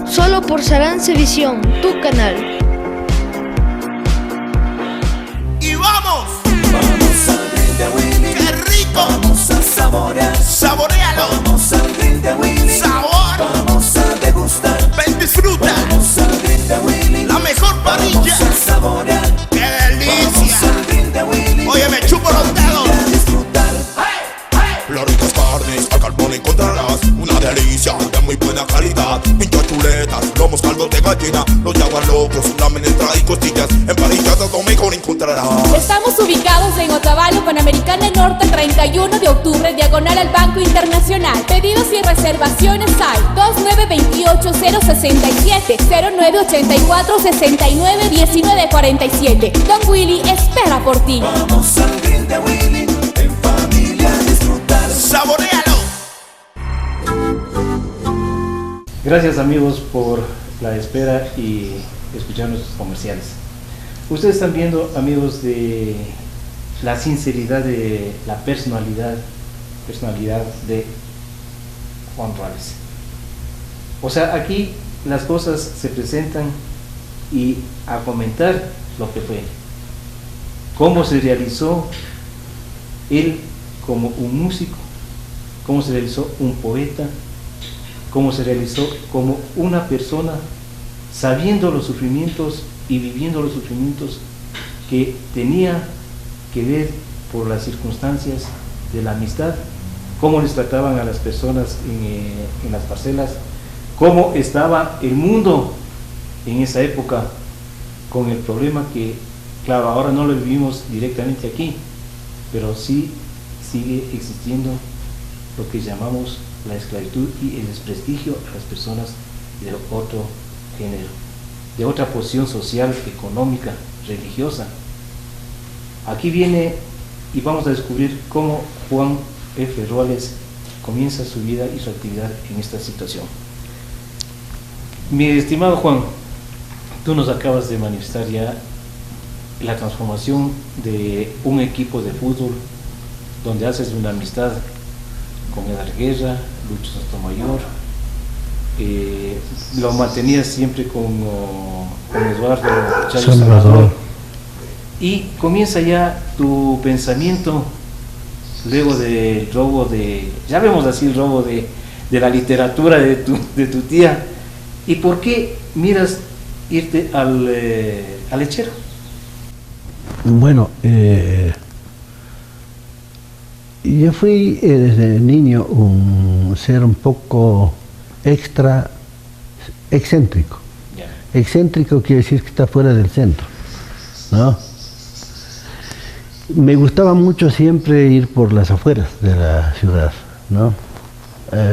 [SPEAKER 4] Solo por Sarance Visión, tu canal.
[SPEAKER 6] ¡Y vamos! ¡Vamos al grill de Willy! ¡Qué rico! Vamos a saborear. ¡Saborealo! Vamos al grill de Willy. ¡Sabor! Vamos a degustar. ¡Ven, disfruta! Vamos al grill de Willy. ¡La mejor parrilla! Vamos a saborear. ¡Qué delicia! Vamos al grill de Willy. Oye, me chupo los dedos. A disfrutar. Las ricas carnes al carbón encontrarás. Una delicia de muy buena calidad. Pinchos, chuletas, lomos, caldos de gallina. Los yaguas locos, lamen, entrada y costillas. Empanizadas lo mejor encontrarás.
[SPEAKER 7] Estamos ubicados en Otavalo, Panamericana Norte, 31 de octubre, diagonal al Banco Internacional. Pedidos y reservaciones al 2928-067, 0984-691947. Don Willy espera por ti.
[SPEAKER 6] Vamos al grill de Willy. En familia disfrutar. ¡Saborealo!
[SPEAKER 2] Gracias amigos por la espera y escuchar nuestros comerciales. Ustedes están viendo, amigos, de la sinceridad de la personalidad de Juan Ruales. O sea, aquí las cosas se presentan y a comentar lo que fue, cómo se realizó él como un músico, cómo se realizó un poeta, cómo se realizó como una persona sabiendo los sufrimientos y viviendo los sufrimientos que tenía que ver por las circunstancias de la amistad, cómo les trataban a las personas en las parcelas, cómo estaba el mundo en esa época con el problema que, claro, ahora no lo vivimos directamente aquí, pero sí sigue existiendo lo que llamamos la esclavitud y el desprestigio a las personas de otro género, de otra posición social, económica, religiosa. Aquí viene y vamos a descubrir cómo Juan F. Ruales comienza su vida y su actividad en esta situación. Mi estimado Juan, tú nos acabas de manifestar ya la transformación de un equipo de fútbol donde haces una amistad con Edgar Guerra, Lucho Sotomayor, lo mantenías siempre con Eduardo Chávez Salvador, y comienza ya tu pensamiento luego del robo de, ya vemos así el robo de de la literatura de tu tía. ¿Y por qué miras irte al lechero?
[SPEAKER 3] Bueno, yo fui desde niño un ser un poco excéntrico. Excéntrico quiere decir que está fuera del centro, ¿no? Me gustaba mucho siempre ir por las afueras de la ciudad, ¿no?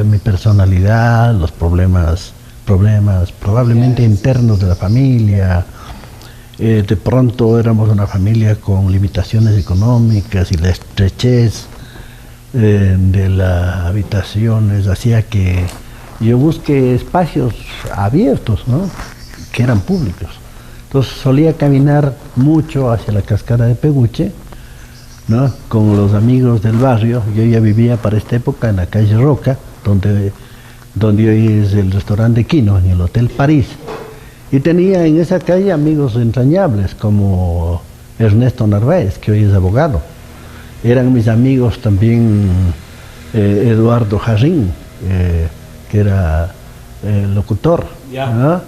[SPEAKER 3] Mi personalidad, los problemas probablemente internos de la familia. De pronto éramos una familia con limitaciones económicas y la estrechez de las habitaciones hacía que yo busque espacios abiertos, ¿no? Que eran públicos. Entonces solía caminar mucho hacia la cascada de Peguche, ¿no? Con los amigos del barrio. Yo ya vivía para esta época en la calle Roca, donde hoy es el restaurante Quino, en el Hotel París. Y tenía en esa calle amigos entrañables como Ernesto Narváez, que hoy es abogado. Eran mis amigos también Eduardo Jarrín, que era locutor, ¿no?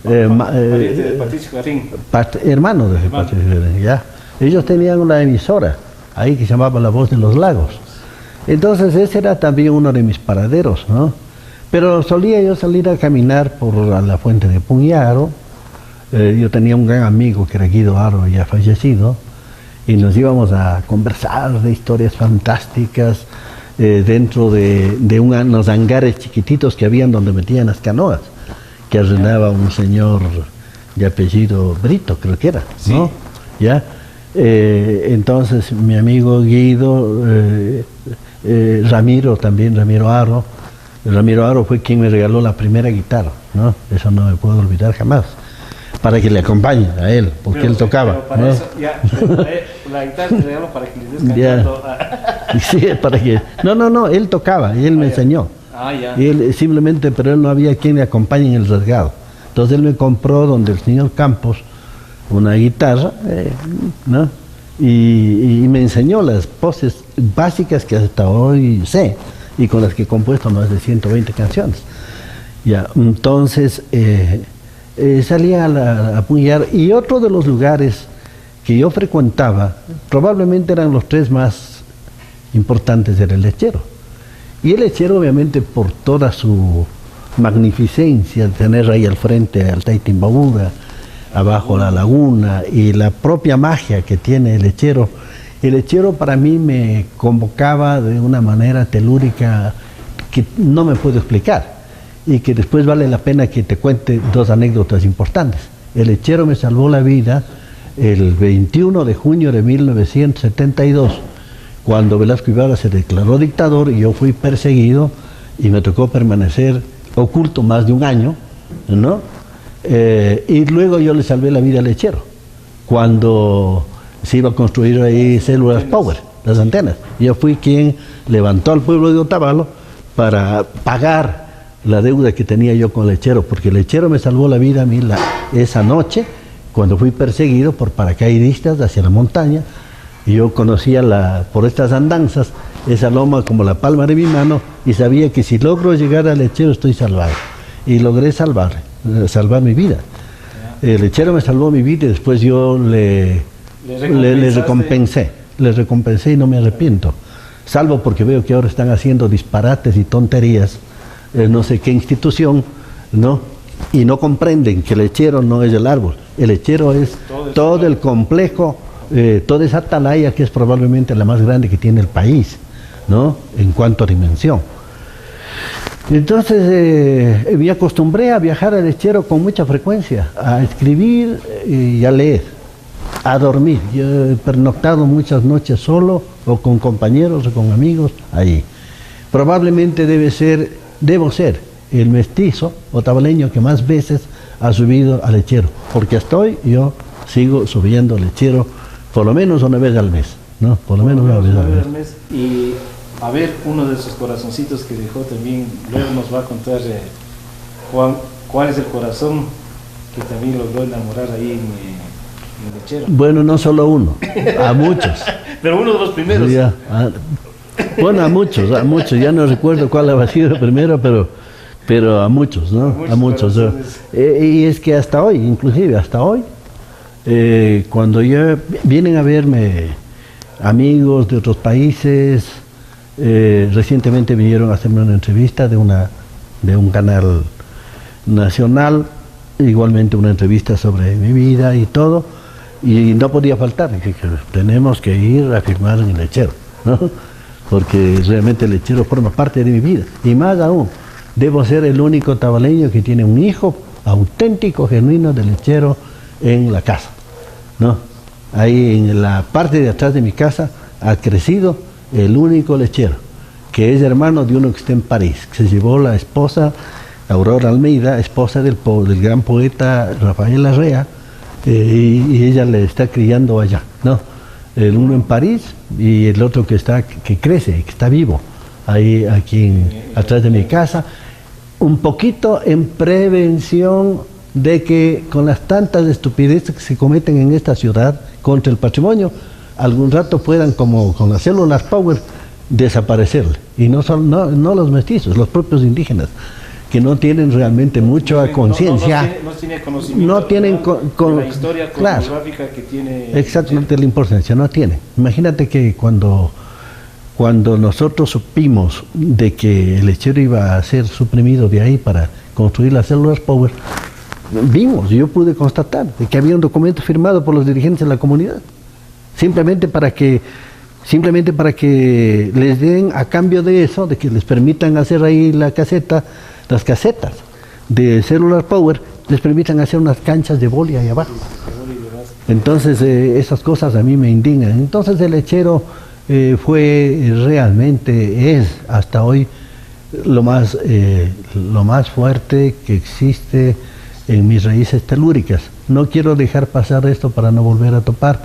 [SPEAKER 2] De Patricio Jarrín.
[SPEAKER 3] Hermano de Patricio Jarrín, ya. Ellos tenían una emisora ahí que se llamaba La Voz de los Lagos. Entonces ese era también uno de mis paraderos, ¿no? Pero solía yo salir a caminar por la fuente de Puñaro. Yo tenía un gran amigo que era Guido Aro, ya fallecido, y nos íbamos a conversar de historias fantásticas dentro de unos hangares chiquititos que habían donde metían las canoas, que arrendaba un señor de apellido Brito, creo que era, ¿no? Sí. ¿Ya? Entonces mi amigo Guido, Ramiro Aro. Ramiro Aro fue quien me regaló la primera guitarra, ¿no? Eso no me puedo olvidar jamás, para que le acompañe a él, porque él tocaba.
[SPEAKER 2] Para
[SPEAKER 3] ¿no?
[SPEAKER 2] eso, la guitarra te regaló para que le des cantando.
[SPEAKER 3] Sí, para que... No, él tocaba, y él me enseñó. Y él simplemente, pero él no había quien le acompañe en el rasgado. Entonces él me compró donde el señor Campos una guitarra, ¿no? Y me enseñó las poses básicas que hasta hoy sé, y con las que he compuesto más de 120 canciones. Ya, entonces salía a Puñar, y otro de los lugares que yo frecuentaba, probablemente eran los tres más importantes, era el lechero. Y el lechero, obviamente, por toda su magnificencia, tener ahí al frente al Taitimbaúda, abajo la laguna, y la propia magia que tiene el lechero para mí me convocaba de una manera telúrica que no me puedo explicar, y que después vale la pena que te cuente dos anécdotas importantes. El lechero me salvó la vida el 21 de junio de 1972, cuando Velasco Ibarra se declaró dictador y yo fui perseguido y me tocó permanecer oculto más de un año, ¿no? Y luego yo le salvé la vida al lechero, cuando se iba a construir ahí células Power, las antenas. Yo fui quien levantó al pueblo de Otavalo para pagar la deuda que tenía yo con el lechero, porque el lechero me salvó la vida a mí esa noche, cuando fui perseguido por paracaidistas hacia la montaña, y yo conocía por estas andanzas esa loma como la palma de mi mano, y sabía que si logro llegar al lechero estoy salvado. Y logré salvar mi vida. El lechero me salvó mi vida, y después yo le recompensé y no me arrepiento, salvo porque veo que ahora están haciendo disparates y tonterías, no sé qué institución, ¿no? Y no comprenden que el lechero no es el árbol, el lechero es todo el complejo, toda esa atalaya que es probablemente la más grande que tiene el país, ¿no? En cuanto a dimensión. Entonces me acostumbré a viajar al lechero con mucha frecuencia, a escribir y a leer, a dormir. Yo he pernoctado muchas noches solo, o con compañeros o con amigos ahí. Probablemente debo ser el mestizo otavaleño que más veces ha subido al lechero, porque hasta hoy yo sigo subiendo al lechero por lo menos una vez al mes, ¿no? Por lo menos una vez al mes.
[SPEAKER 2] Y a ver, uno de esos corazoncitos que dejó también, luego nos va a contar Juan, cuál es el corazón que también logró enamorar ahí en lechero.
[SPEAKER 3] Bueno, no solo uno, a muchos.
[SPEAKER 2] Pero uno de los primeros.
[SPEAKER 3] Ya, Bueno, a muchos, ya no recuerdo cuál ha sido el primero, pero a muchos, ¿no? A muchos. Y es que hasta hoy, inclusive hasta hoy, cuando vienen a verme amigos de otros países, recientemente vinieron a hacerme una entrevista de un canal nacional, igualmente una entrevista sobre mi vida y todo, y no podía faltar, que tenemos que ir a firmar en el lechero, ¿no? Porque realmente el lechero forma parte de mi vida, y más aún, debo ser el único tabaleño que tiene un hijo auténtico, genuino de lechero en la casa, ¿no? Ahí en la parte de atrás de mi casa ha crecido el único lechero, que es hermano de uno que está en París, que se llevó la esposa Aurora Almeida, esposa del gran poeta Rafael Larrea, y ella le está criando allá, ¿no? El uno en París y el otro que crece, que está vivo, ahí aquí atrás de mi casa, un poquito en prevención de que con las tantas estupideces que se cometen en esta ciudad contra el patrimonio, algún rato puedan, como con las células Power, desaparecerle. Y no los mestizos, los propios indígenas, que no tienen realmente mucha conciencia.
[SPEAKER 2] No tienen conocimiento.
[SPEAKER 3] No tienen
[SPEAKER 2] de la historia cosmográfica, claro, que tiene.
[SPEAKER 3] Exactamente, la importancia, no tienen. Imagínate que cuando nosotros supimos de que el lechero iba a ser suprimido de ahí para construir las células Power, yo pude constatar de que había un documento firmado por los dirigentes de la comunidad, simplemente para que les den, a cambio de eso, de que les permitan hacer ahí las casetas de Cellular Power, les permitan hacer unas canchas de boli ahí abajo. Entonces esas cosas a mí me indignan. Entonces el lechero es hasta hoy lo más fuerte que existe en mis raíces telúricas. No quiero dejar pasar esto para no volver a topar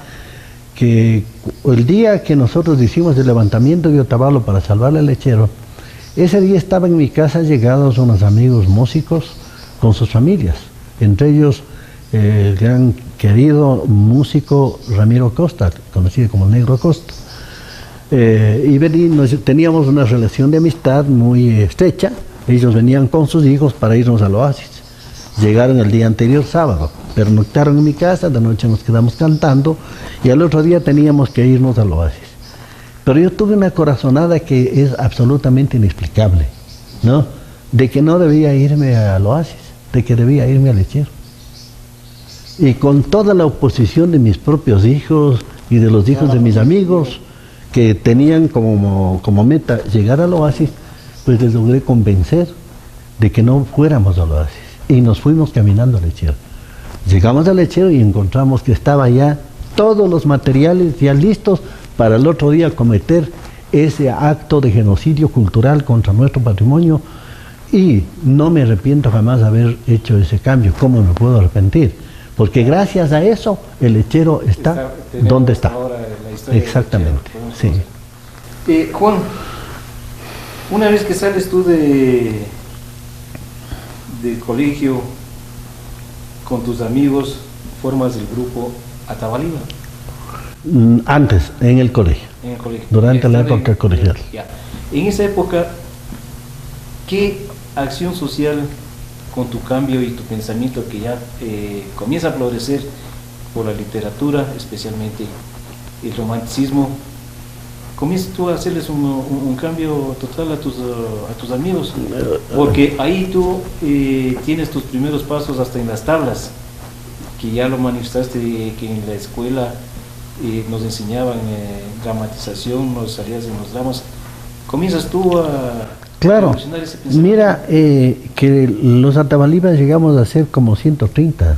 [SPEAKER 3] que el día que nosotros hicimos el levantamiento de Otavalo para salvar al lechero, ese día estaba en mi casa llegados unos amigos músicos con sus familias, entre ellos el gran querido músico Ramiro Costa, conocido como Negro Costa. Teníamos una relación de amistad muy estrecha. Ellos venían con sus hijos para irnos al oasis. Llegaron el día anterior, sábado, pernoctaron en mi casa, de noche nos quedamos cantando y al otro día teníamos que irnos al oasis. Pero yo tuve una corazonada que es absolutamente inexplicable, ¿no? De que no debía irme al oasis, de que debía irme al lechero. Y con toda la oposición de mis propios hijos y de los hijos de mis amigos, que tenían como meta llegar al oasis, pues les logré convencer de que no fuéramos al oasis. Y nos fuimos caminando al lechero. Llegamos al lechero y encontramos que estaba ya todos los materiales ya listos para el otro día cometer ese acto de genocidio cultural contra nuestro patrimonio, y no me arrepiento jamás de haber hecho ese cambio. ¿Cómo me puedo arrepentir? Porque gracias a eso el lechero está donde está. Exactamente, sí.
[SPEAKER 2] Juan, una vez que sales tú del colegio con tus amigos, formas el grupo Atabalíba.
[SPEAKER 3] Antes, en el colegio.
[SPEAKER 2] En el colegio.
[SPEAKER 3] Durante la época colegial.
[SPEAKER 2] Ya. En esa época, ¿qué acción social con tu cambio y tu pensamiento que ya comienza a florecer por la literatura, especialmente el romanticismo, comienzas tú a hacerles un cambio total a tus amigos? Porque ahí tú tienes tus primeros pasos hasta en las tablas, que ya lo manifestaste, que en la escuela nos enseñaban dramatización, nos salías en los dramas. Comienzas tú a...
[SPEAKER 3] Claro, mira, que los Atabalibas llegamos a ser como 130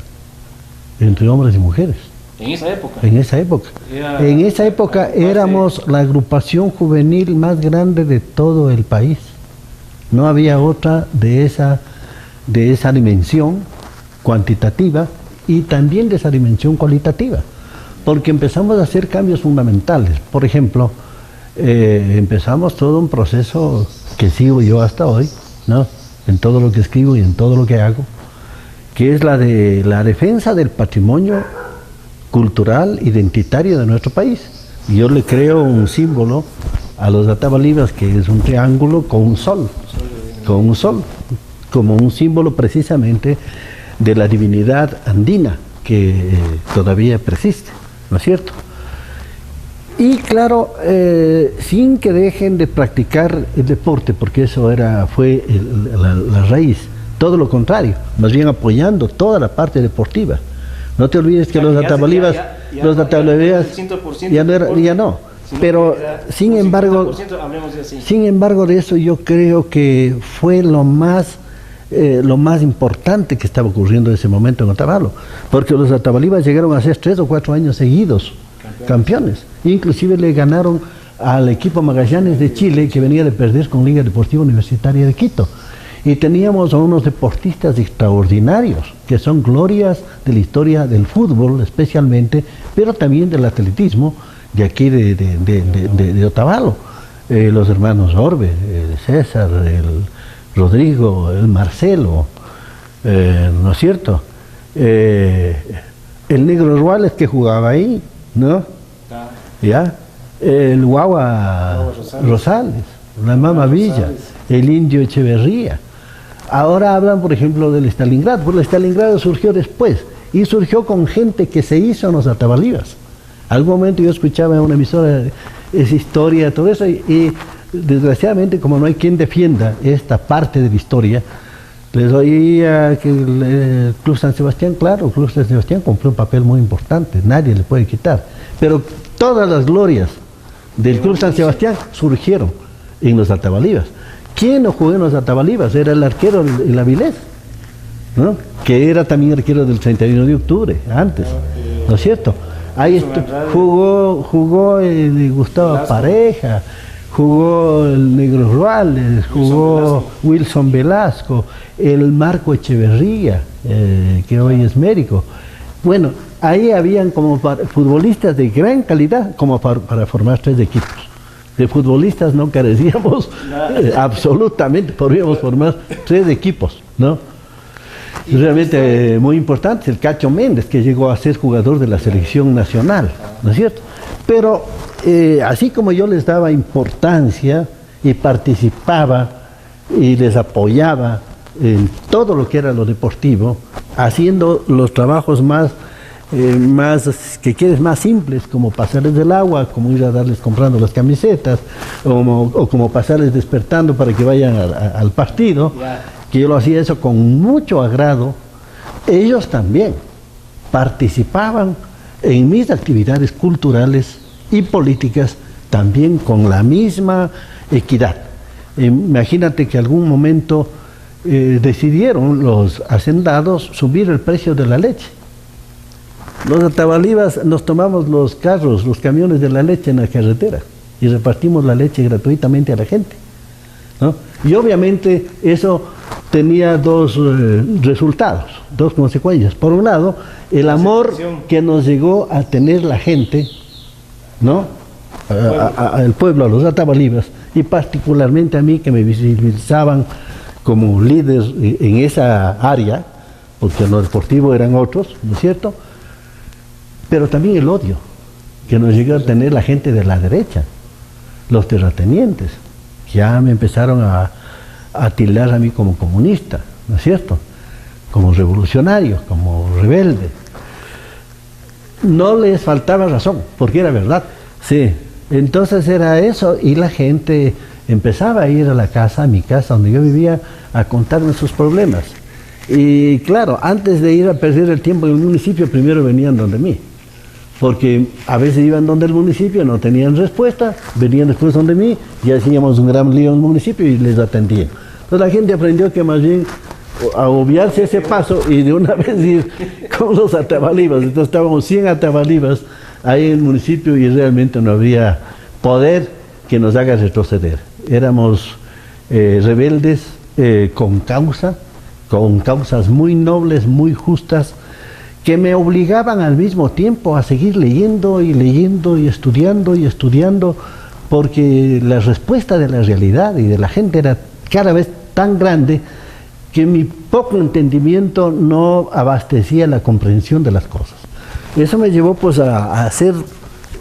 [SPEAKER 3] entre hombres y mujeres.
[SPEAKER 2] ¿En esa época?
[SPEAKER 3] En esa época. En esa época éramos la agrupación juvenil más grande de todo el país. No había otra de esa dimensión cuantitativa y también de esa dimensión cualitativa, porque empezamos a hacer cambios fundamentales. Por ejemplo, empezamos todo un proceso que sigo yo hasta hoy, ¿no? En todo lo que escribo y en todo lo que hago, que es la de la defensa del patrimonio cultural, identitario de nuestro país. Yo le creo un símbolo a los atabalibas, que es un triángulo con un sol, como un símbolo precisamente de la divinidad andina que todavía persiste, ¿no es cierto? Y claro, sin que dejen de practicar el deporte, porque eso fue la raíz, todo lo contrario, más bien apoyando toda la parte deportiva. No te olvides que los atabalibas ya no. Pero sin embargo de eso yo creo que fue lo más importante que estaba ocurriendo en ese momento en Otavalo, porque los atabalibas llegaron a ser 3 o 4 años seguidos campeones. Inclusive le ganaron al equipo Magallanes de Chile, que venía de perder con Liga Deportiva Universitaria de Quito. Y teníamos a unos deportistas extraordinarios, que son glorias de la historia del fútbol especialmente, pero también del atletismo de aquí de Otavalo. Los hermanos Orbe, el César, el Rodrigo, el Marcelo, ¿no es cierto? El Negro Ruales, que jugaba ahí, ¿no? ¿Ya? El Guagua Rosales, la Mama Villa, el Indio Echeverría. Ahora hablan, por ejemplo, del Stalingrado. Pues el Stalingrado surgió después y surgió con gente que se hizo en los atabalibas. Algún momento yo escuchaba en una emisora esa historia, todo eso, y desgraciadamente, como no hay quien defienda esta parte de la historia, les oía que el Club San Sebastián, claro, el Club San Sebastián cumplió un papel muy importante, nadie le puede quitar, pero todas las glorias del Club San Sebastián surgieron en los atabalibas. ¿Quién no jugó en los atabalibas? Era el arquero, el Avilés, ¿no? Que era también arquero del 31 de octubre, antes, ¿no es cierto? Ahí jugó el Gustavo Pareja, jugó el Negro Ruales, jugó Wilson Velasco, el Marco Echeverría, que hoy es médico. Bueno, ahí habían como futbolistas de gran calidad, como para formar 3 equipos. De futbolistas no carecíamos absolutamente, podríamos formar 3 equipos, ¿no? Realmente muy importante, el Cacho Méndez, que llegó a ser jugador de la selección nacional, ¿no es cierto? Pero así como yo les daba importancia y participaba y les apoyaba en todo lo que era lo deportivo, haciendo los trabajos más simples, como pasarles del agua, como ir a darles comprando las camisetas, o como pasarles despertando para que vayan al partido, que yo lo hacía eso con mucho agrado. Ellos también participaban en mis actividades culturales y políticas también con la misma equidad. Imagínate que algún momento decidieron los hacendados subir el precio de la leche. Los atabalibas nos tomamos los carros, los camiones de la leche en la carretera y repartimos la leche gratuitamente a la gente, ¿no? Y obviamente eso tenía 2 resultados, 2 consecuencias. Por un lado, el amor que nos llegó a tener la gente, ¿no? Al pueblo, a los atabalibas, y particularmente a mí, que me visibilizaban como líder en esa área, porque en lo deportivo eran otros, ¿no es cierto? Pero también el odio que nos llegó a tener la gente de la derecha, los terratenientes, que ya me empezaron a tildar a mí como comunista, ¿no es cierto? Como revolucionario, como rebelde. No les faltaba razón, porque era verdad. Sí, entonces era eso, y la gente empezaba a ir a mi casa donde yo vivía, a contarme sus problemas. Y claro, antes de ir a perder el tiempo en el municipio, primero venían donde mí, porque a veces iban donde el municipio, no tenían respuesta, venían después donde mí, y hacíamos un gran lío en el municipio y les atendían. Entonces la gente aprendió que más bien a obviarse ese paso y de una vez ir con los atabalibas. Entonces estábamos 100 atabalibas ahí en el municipio y realmente no había poder que nos haga retroceder. Éramos rebeldes con causas muy nobles, muy justas, que me obligaban al mismo tiempo a seguir leyendo y leyendo y estudiando, porque la respuesta de la realidad y de la gente era cada vez tan grande que mi poco entendimiento no abastecía la comprensión de las cosas. Eso me llevó pues a hacer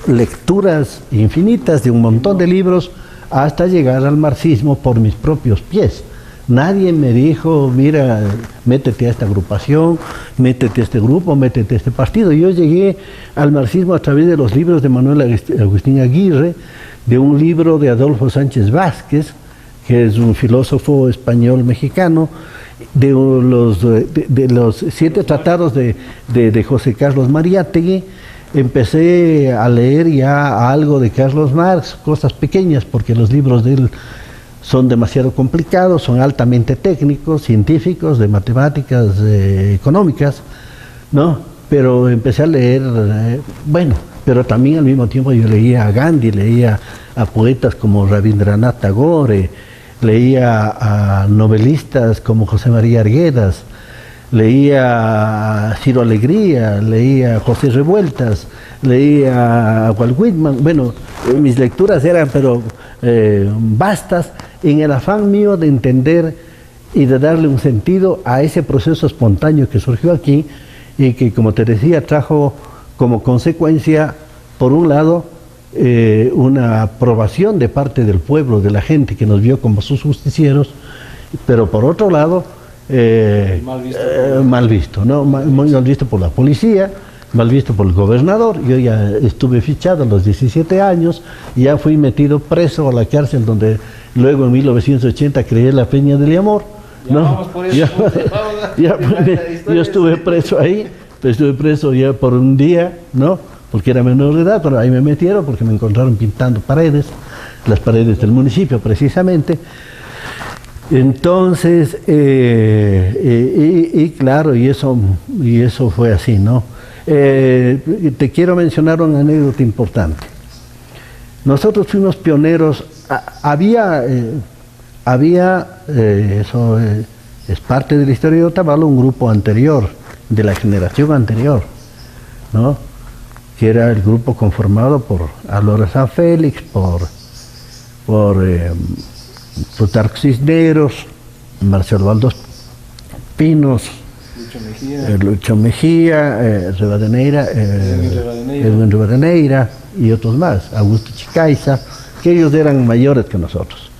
[SPEAKER 3] lecturas infinitas de un montón de libros, hasta llegar al marxismo por mis propios pies. Nadie me dijo, mira, métete a esta agrupación, métete a este grupo, métete a este partido. Yo llegué al marxismo a través de los libros de Manuel Agustín Aguirre, de un libro de Adolfo Sánchez Vázquez, que es un filósofo español mexicano, de los 7 tratados de José Carlos Mariátegui. Empecé a leer ya algo de Carlos Marx, cosas pequeñas, porque los libros de él son demasiado complicados, son altamente técnicos, científicos, de matemáticas, económicas, ¿no? Pero empecé a leer, bueno, pero también al mismo tiempo yo leía a Gandhi, leía a poetas como Rabindranath Tagore, leía a novelistas como José María Arguedas, leía a Ciro Alegría, leía a José Revueltas, leía a Walt Whitman. Bueno, mis lecturas eran pero vastas, en el afán mío de entender y de darle un sentido a ese proceso espontáneo que surgió aquí y que, como te decía, trajo como consecuencia, por un lado, una aprobación de parte del pueblo, de la gente que nos vio como sus justicieros, pero por otro lado, mal visto, ¿no? Mal visto por la policía, mal visto por el gobernador. Yo ya estuve fichado a los 17 años, ya fui metido preso a la cárcel donde luego en 1980 creé la Peña del Amor, ¿no? Yo estuve preso ahí, estuve preso ya por un día, ¿no? Porque era menor de edad, pero ahí me metieron porque me encontraron pintando paredes, las paredes del municipio precisamente. Entonces, claro, y eso fue así, ¿no? Te quiero mencionar una anécdota importante. Nosotros fuimos pioneros, eso es parte de la historia de Otavalo, un grupo anterior, de la generación anterior, ¿no? Que era el grupo conformado por Álvaro San Félix, por Plutarco Cisneros, Marcelo Baldos Pinos, Lucho Mejía, Edwin Rivadeneira y otros más, Augusto Chicaiza, que ellos eran mayores que nosotros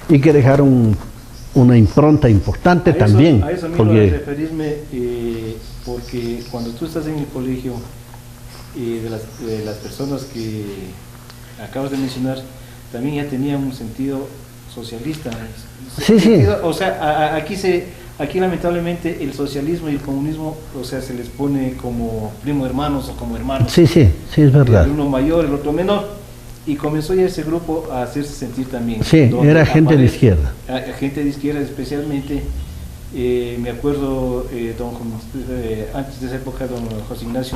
[SPEAKER 3] y que dejaron una impronta importante también.
[SPEAKER 2] A eso mismo
[SPEAKER 3] porque
[SPEAKER 2] referirme, porque cuando tú estás en el colegio, de las personas que acabas de mencionar, también ya tenían un sentido socialista.
[SPEAKER 3] Sí, sí.
[SPEAKER 2] O sea, aquí lamentablemente el socialismo y el comunismo, o sea, se les pone como primo hermanos o como hermanos.
[SPEAKER 3] Sí, es verdad.
[SPEAKER 2] El uno mayor, el otro menor. Y comenzó ya ese grupo a hacerse sentir también.
[SPEAKER 3] Sí, era gente de izquierda.
[SPEAKER 2] Gente de izquierda especialmente. Me acuerdo, antes de esa época, don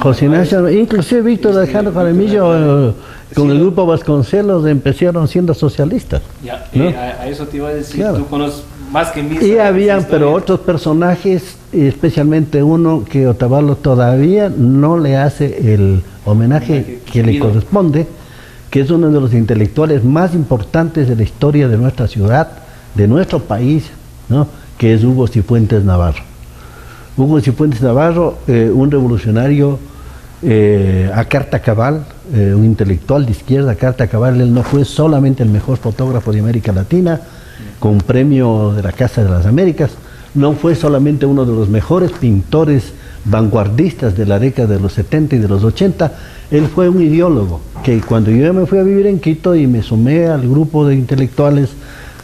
[SPEAKER 2] José Ignacio,
[SPEAKER 3] inclusive Víctor Alejandro Jaramillo con el grupo Vasconcelos empezaron siendo socialistas.
[SPEAKER 2] Ya,
[SPEAKER 3] ¿no?
[SPEAKER 2] a eso te iba a decir,
[SPEAKER 3] claro.
[SPEAKER 2] Tú conoces más que mí.
[SPEAKER 3] Y habían, pero otros personajes, especialmente uno que Otavalo todavía no le hace el homenaje que le corresponde, que es uno de los intelectuales más importantes de la historia de nuestra ciudad, de nuestro país, ¿no? Que es Hugo Cifuentes Navarro. Hugo Cifuentes Navarro, un revolucionario a carta cabal, un intelectual de izquierda a carta cabal. Él no fue solamente el mejor fotógrafo de América Latina, con un premio de la Casa de las Américas, no fue solamente uno de los mejores pintores vanguardistas de la década de los 70 y de los 80, él fue un ideólogo, que cuando yo me fui a vivir en Quito y me sumé al grupo de intelectuales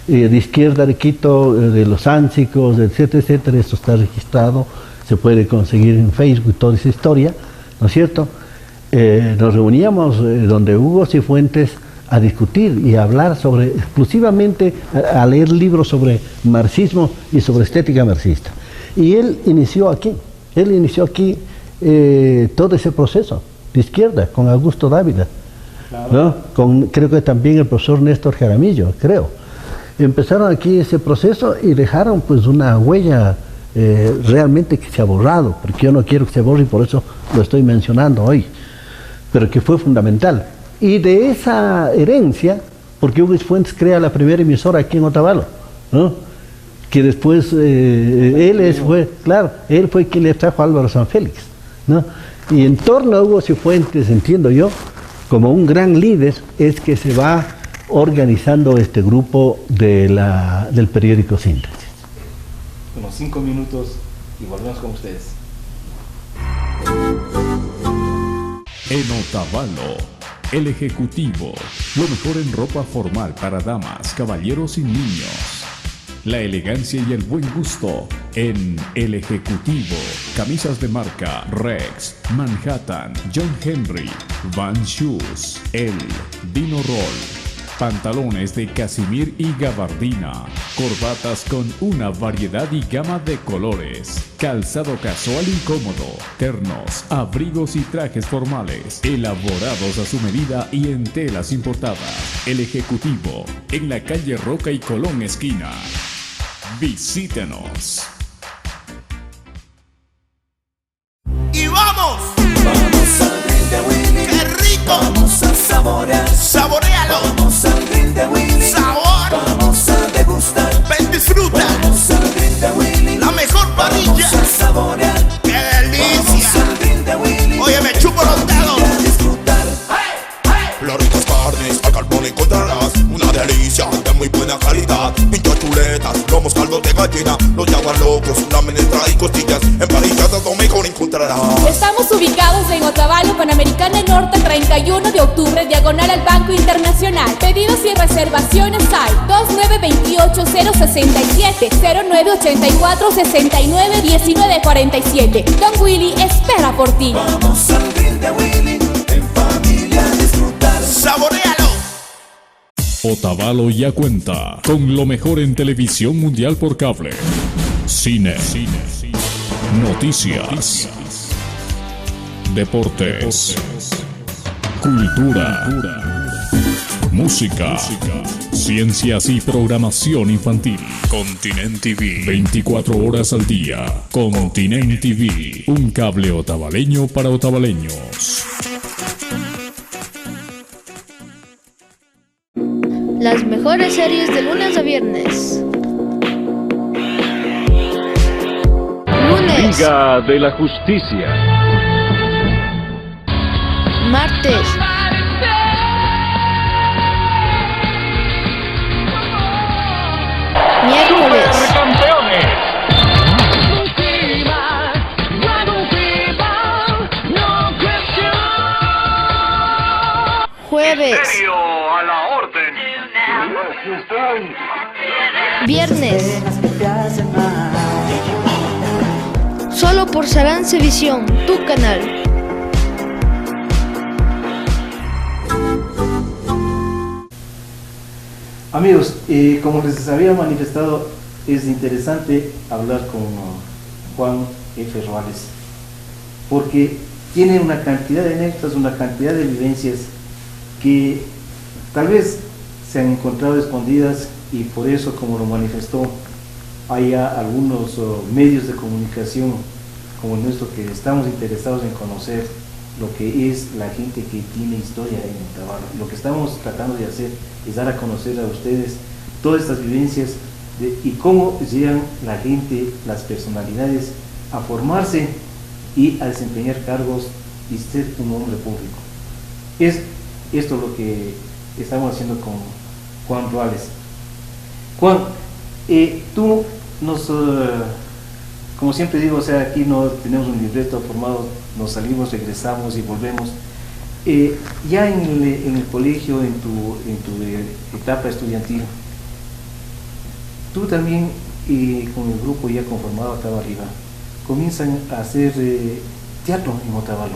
[SPEAKER 3] de izquierda de Quito, de los ánsicos, etcétera, etcétera, esto está registrado, se puede conseguir en Facebook toda esa historia, ¿no es cierto? Nos reuníamos donde Hugo Cifuentes a discutir y a hablar sobre, exclusivamente a leer libros sobre marxismo y sobre estética marxista. Y él inició aquí todo ese proceso de izquierda, con Augusto Dávila, claro. ¿No? Creo que también el profesor Néstor Jaramillo, creo. Empezaron aquí ese proceso y dejaron pues una huella realmente que se ha borrado, porque yo no quiero que se borre y por eso lo estoy mencionando hoy, pero que fue fundamental. Y de esa herencia, porque Hugo Cifuentes crea la primera emisora aquí en Otavalo, ¿no? Que después él fue quien le trajo a Álvaro San Félix, ¿no? Y en torno a Hugo Cifuentes, entiendo yo, como un gran líder, es que se va organizando este grupo del periódico Síntesis.
[SPEAKER 2] Unos 5 minutos y volvemos con ustedes.
[SPEAKER 1] En Otavalo, el ejecutivo, lo mejor en ropa formal para damas, caballeros y niños. La elegancia y el buen gusto en el ejecutivo. Camisas de marca Rex, Manhattan, John Henry, Van Shoes, El, Dino Roll. Pantalones de casimir y gabardina, corbatas con una variedad y gama de colores, calzado casual y cómodo, ternos, abrigos y trajes formales, elaborados a su medida y en telas importadas. El ejecutivo, en la calle Roca y Colón esquina. Visítenos.
[SPEAKER 6] Y vamos. Vamos al grill de Willy. ¡Qué rico! Vamos a saborear. Saborealo. Vamos al grill de Willy. Sabor. Vamos a degustar. Ven, disfruta. Vamos al grill de Willy. La mejor parrilla. Vamos a saborear. ¡Qué delicia! Vamos al grill de Willy. Oye, me chupo los dedos. Y a disfrutar. Las ricas carnes al carbón encontrarás. Una delicia de muy buena calidad. Pinchos, chuletas, lomos, caldos de gallina. Los yaguas locos, la menestra y costillas. Empanizadas lo mejor encontrarás.
[SPEAKER 7] Estamos ubicados en Otavalo, Panamericana Norte, 31 de octubre, diagonal al Banco Internacional. Pedidos y reservaciones al 2928-067, 0984-691947. Don Willy espera por ti.
[SPEAKER 6] Vamos al grill de Willy. En familia disfrutar. Saborealo.
[SPEAKER 1] Otavalo ya cuenta con lo mejor en televisión mundial por cable, cine, noticias, deportes, cultura, música, ciencias y programación infantil. Continent TV, 24 horas al día. Continent TV, un cable otavaleño para otavaleños.
[SPEAKER 4] Las mejores series de lunes a viernes. Lunes,
[SPEAKER 5] Liga de la Justicia.
[SPEAKER 4] martes, miércoles,
[SPEAKER 5] Supercampeones.
[SPEAKER 4] jueves,
[SPEAKER 5] Serio a la orden.
[SPEAKER 4] viernes. Solo por Sarance Visión, tu canal.
[SPEAKER 2] Amigos, como les había manifestado, es interesante hablar con Juan F. Ruales, porque tiene una cantidad de anécdotas, una cantidad de vivencias que tal vez se han encontrado escondidas, y por eso, como lo manifestó, hay algunos medios de comunicación como el nuestro que estamos interesados en conocer lo que es la gente que tiene historia en Otavalo. Lo que estamos tratando de hacer es dar a conocer a ustedes todas estas vivencias y cómo llegan la gente, las personalidades a formarse y a desempeñar cargos y ser un hombre público. Es esto lo que estamos haciendo con Juan Ruales. Juan, tú nos, como siempre digo, o sea, aquí no tenemos un libreto formado, nos salimos, regresamos y volvemos. Ya en el colegio, en tu etapa estudiantil, tú también con el grupo ya conformado acá arriba, comienzan a hacer teatro en Otavalo.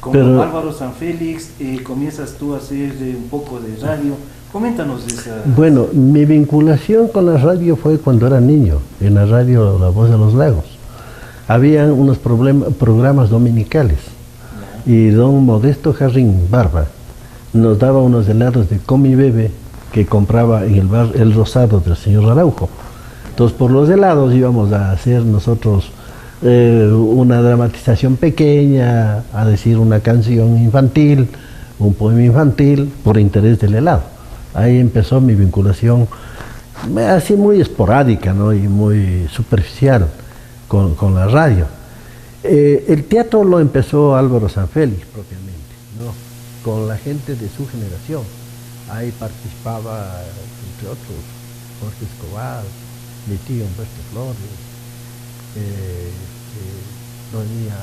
[SPEAKER 2] Con Álvaro San Félix, comienzas tú a hacer un poco de radio. Coméntanos de esa...
[SPEAKER 3] Bueno, mi vinculación con la radio fue cuando era niño, en la radio La Voz de los Lagos. Habían unos programas dominicales y don Modesto Jarrín Barba nos daba unos helados de Comi Bebe que compraba en el bar El Rosado del señor Araujo. Entonces, por los helados íbamos a hacer nosotros una dramatización pequeña, a decir una canción infantil, un poema infantil, por interés del helado. Ahí empezó mi vinculación, así muy esporádica, ¿no? Y muy superficial con la radio. El teatro lo empezó Álvaro San Félix propiamente, ¿no? Con la gente de su generación. Ahí participaba, entre otros, Jorge Escobar, mi tío Humberto Flores, doña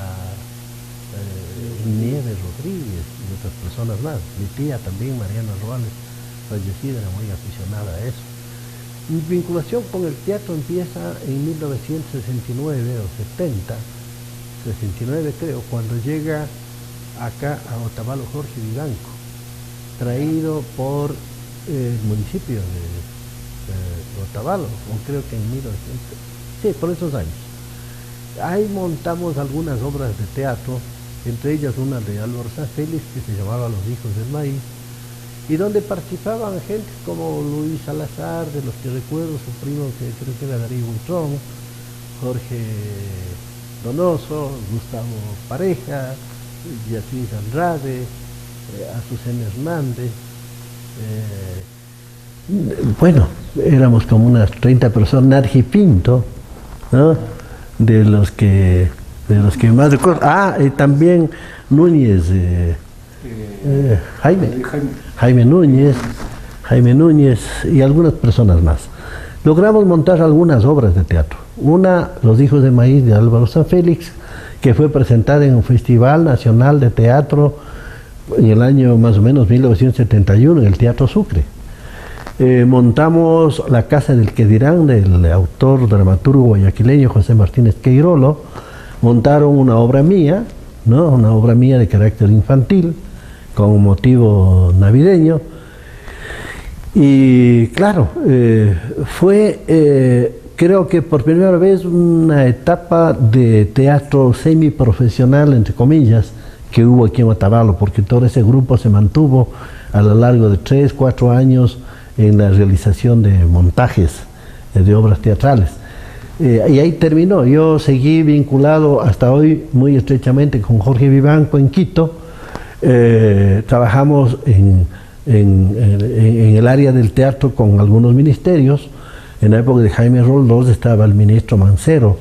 [SPEAKER 3] Nieves Rodríguez y otras personas más. Mi tía también, Mariana Ruales, fallecida, era muy aficionada a eso. Mi vinculación con el teatro empieza en 1969 o 70, 69 creo, cuando llega acá a Otavalo Jorge Vivanco, traído por el municipio de Otavalo, o creo que en 1900, sí, por esos años. Ahí montamos algunas obras de teatro, entre ellas una de Álvaro Sanz Félix que se llamaba Los Hijos del Maíz, y donde participaban gente como Luis Salazar, de los que recuerdo, su primo que creo que era Darío Buitrón, Jorge Donoso, Gustavo Pareja, Beatriz Andrade, Azucena Hernández. Bueno, éramos como unas 30 personas, Narji Pinto, ¿no? de los que más recuerdo. También Núñez, Jaime Núñez y algunas personas más. Logramos montar algunas obras de teatro. Una, Los Hijos de Maíz, de Álvaro Sanz Félix, que fue presentada en un Festival Nacional de Teatro en el año más o menos 1971 en el Teatro Sucre. Montamos La Casa del Que Dirán, del autor dramaturgo guayaquileño José Martínez Queirolo. Montaron una obra mía, ¿no? Una obra mía de carácter infantil, con motivo navideño. Y claro, fue creo que por primera vez una etapa de teatro semiprofesional, entre comillas, que hubo aquí en Otavalo, porque todo ese grupo se mantuvo a lo largo de 3, 4 años en la realización de montajes de obras teatrales. Y ahí terminó. Yo seguí vinculado hasta hoy muy estrechamente con Jorge Vivanco en Quito. Trabajamos en el área del teatro con algunos ministerios. En la época de Jaime Roldós estaba el ministro Mancero,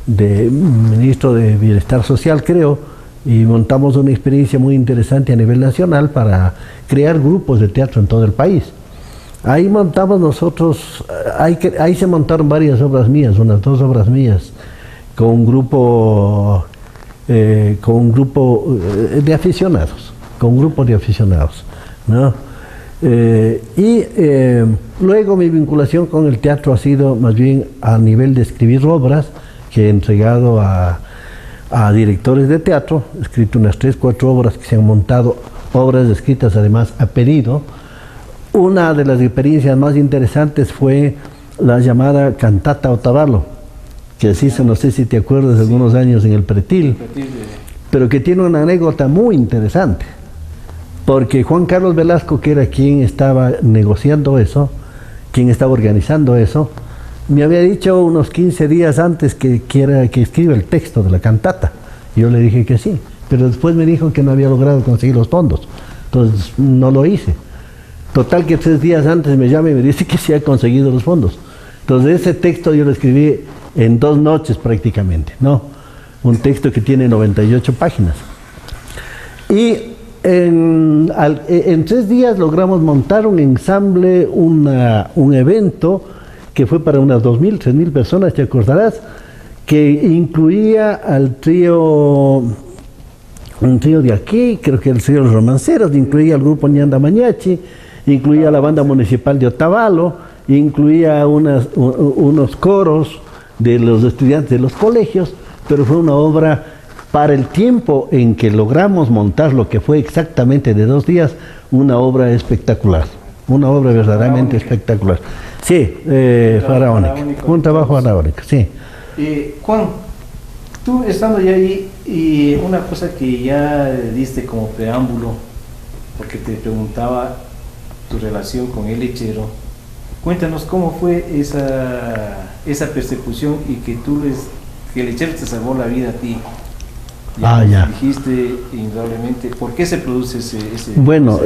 [SPEAKER 3] ministro de Bienestar Social, creo, y montamos una experiencia muy interesante a nivel nacional para crear grupos de teatro en todo el país. Ahí montamos nosotros, ahí se montaron varias obras mías, unas 2 obras mías, con un grupo de aficionados, ¿no? Luego mi vinculación con el teatro ha sido más bien a nivel de escribir obras que he entregado a directores de teatro. He escrito unas 3, 4 obras que se han montado, obras escritas además a pedido. Una de las experiencias más interesantes fue la llamada Cantata Otavalo, que se hizo, no sé si te acuerdas, algunos años en el Pretil, pero que tiene una anécdota muy interesante, porque Juan Carlos Velasco, que era quien estaba negociando eso, quien estaba organizando eso, me había dicho unos 15 días antes que escriba el texto de la cantata. Yo le dije que sí, pero después me dijo que no había logrado conseguir los fondos, entonces no lo hice. Total que 3 días antes me llama y me dice que sí ha conseguido los fondos. Entonces ese texto yo lo escribí en 2 noches prácticamente, ¿no? Un texto que tiene 98 páginas. Y en 3 días logramos montar un ensamble, un evento que fue para unas 2.000, 3.000 personas, te acordarás, que incluía al trío, un trío de aquí, creo que el trío Los Romanceros, incluía al grupo Ñanda Mañachi, incluía la banda municipal de Otavalo, incluía unos coros de los estudiantes de los colegios, pero fue una obra para el tiempo en que logramos montar, lo que fue exactamente de 2 días, una obra espectacular, una obra verdaderamente espectacular. Sí, faraónica, un trabajo faraónico, sí.
[SPEAKER 2] Juan, tú estando ya ahí, y una cosa que ya diste como preámbulo, porque te preguntaba tu relación con el lechero, cuéntanos cómo fue esa persecución y que el lechero te salvó la vida a ti. Ya. Dijiste indudablemente, ¿por qué se produce ese
[SPEAKER 3] bueno,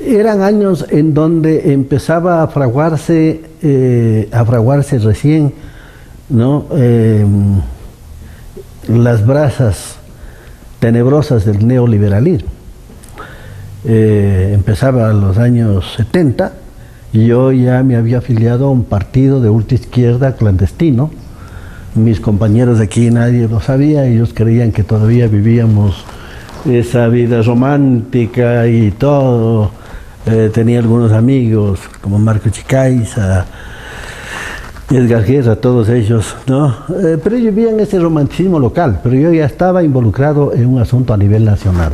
[SPEAKER 3] eran años en donde empezaba a fraguarse recién, ¿no? Las brasas tenebrosas del neoliberalismo. empezaba en los años 70, y yo ya me había afiliado a un partido de ultraizquierda clandestino. Mis compañeros de aquí nadie lo sabía, ellos creían que todavía vivíamos esa vida romántica y todo. Tenía algunos amigos como Marco Chicaiza, Edgar Guerra, todos ellos, ¿no? Pero ellos vivían ese romanticismo local, pero yo ya estaba involucrado en un asunto a nivel nacional.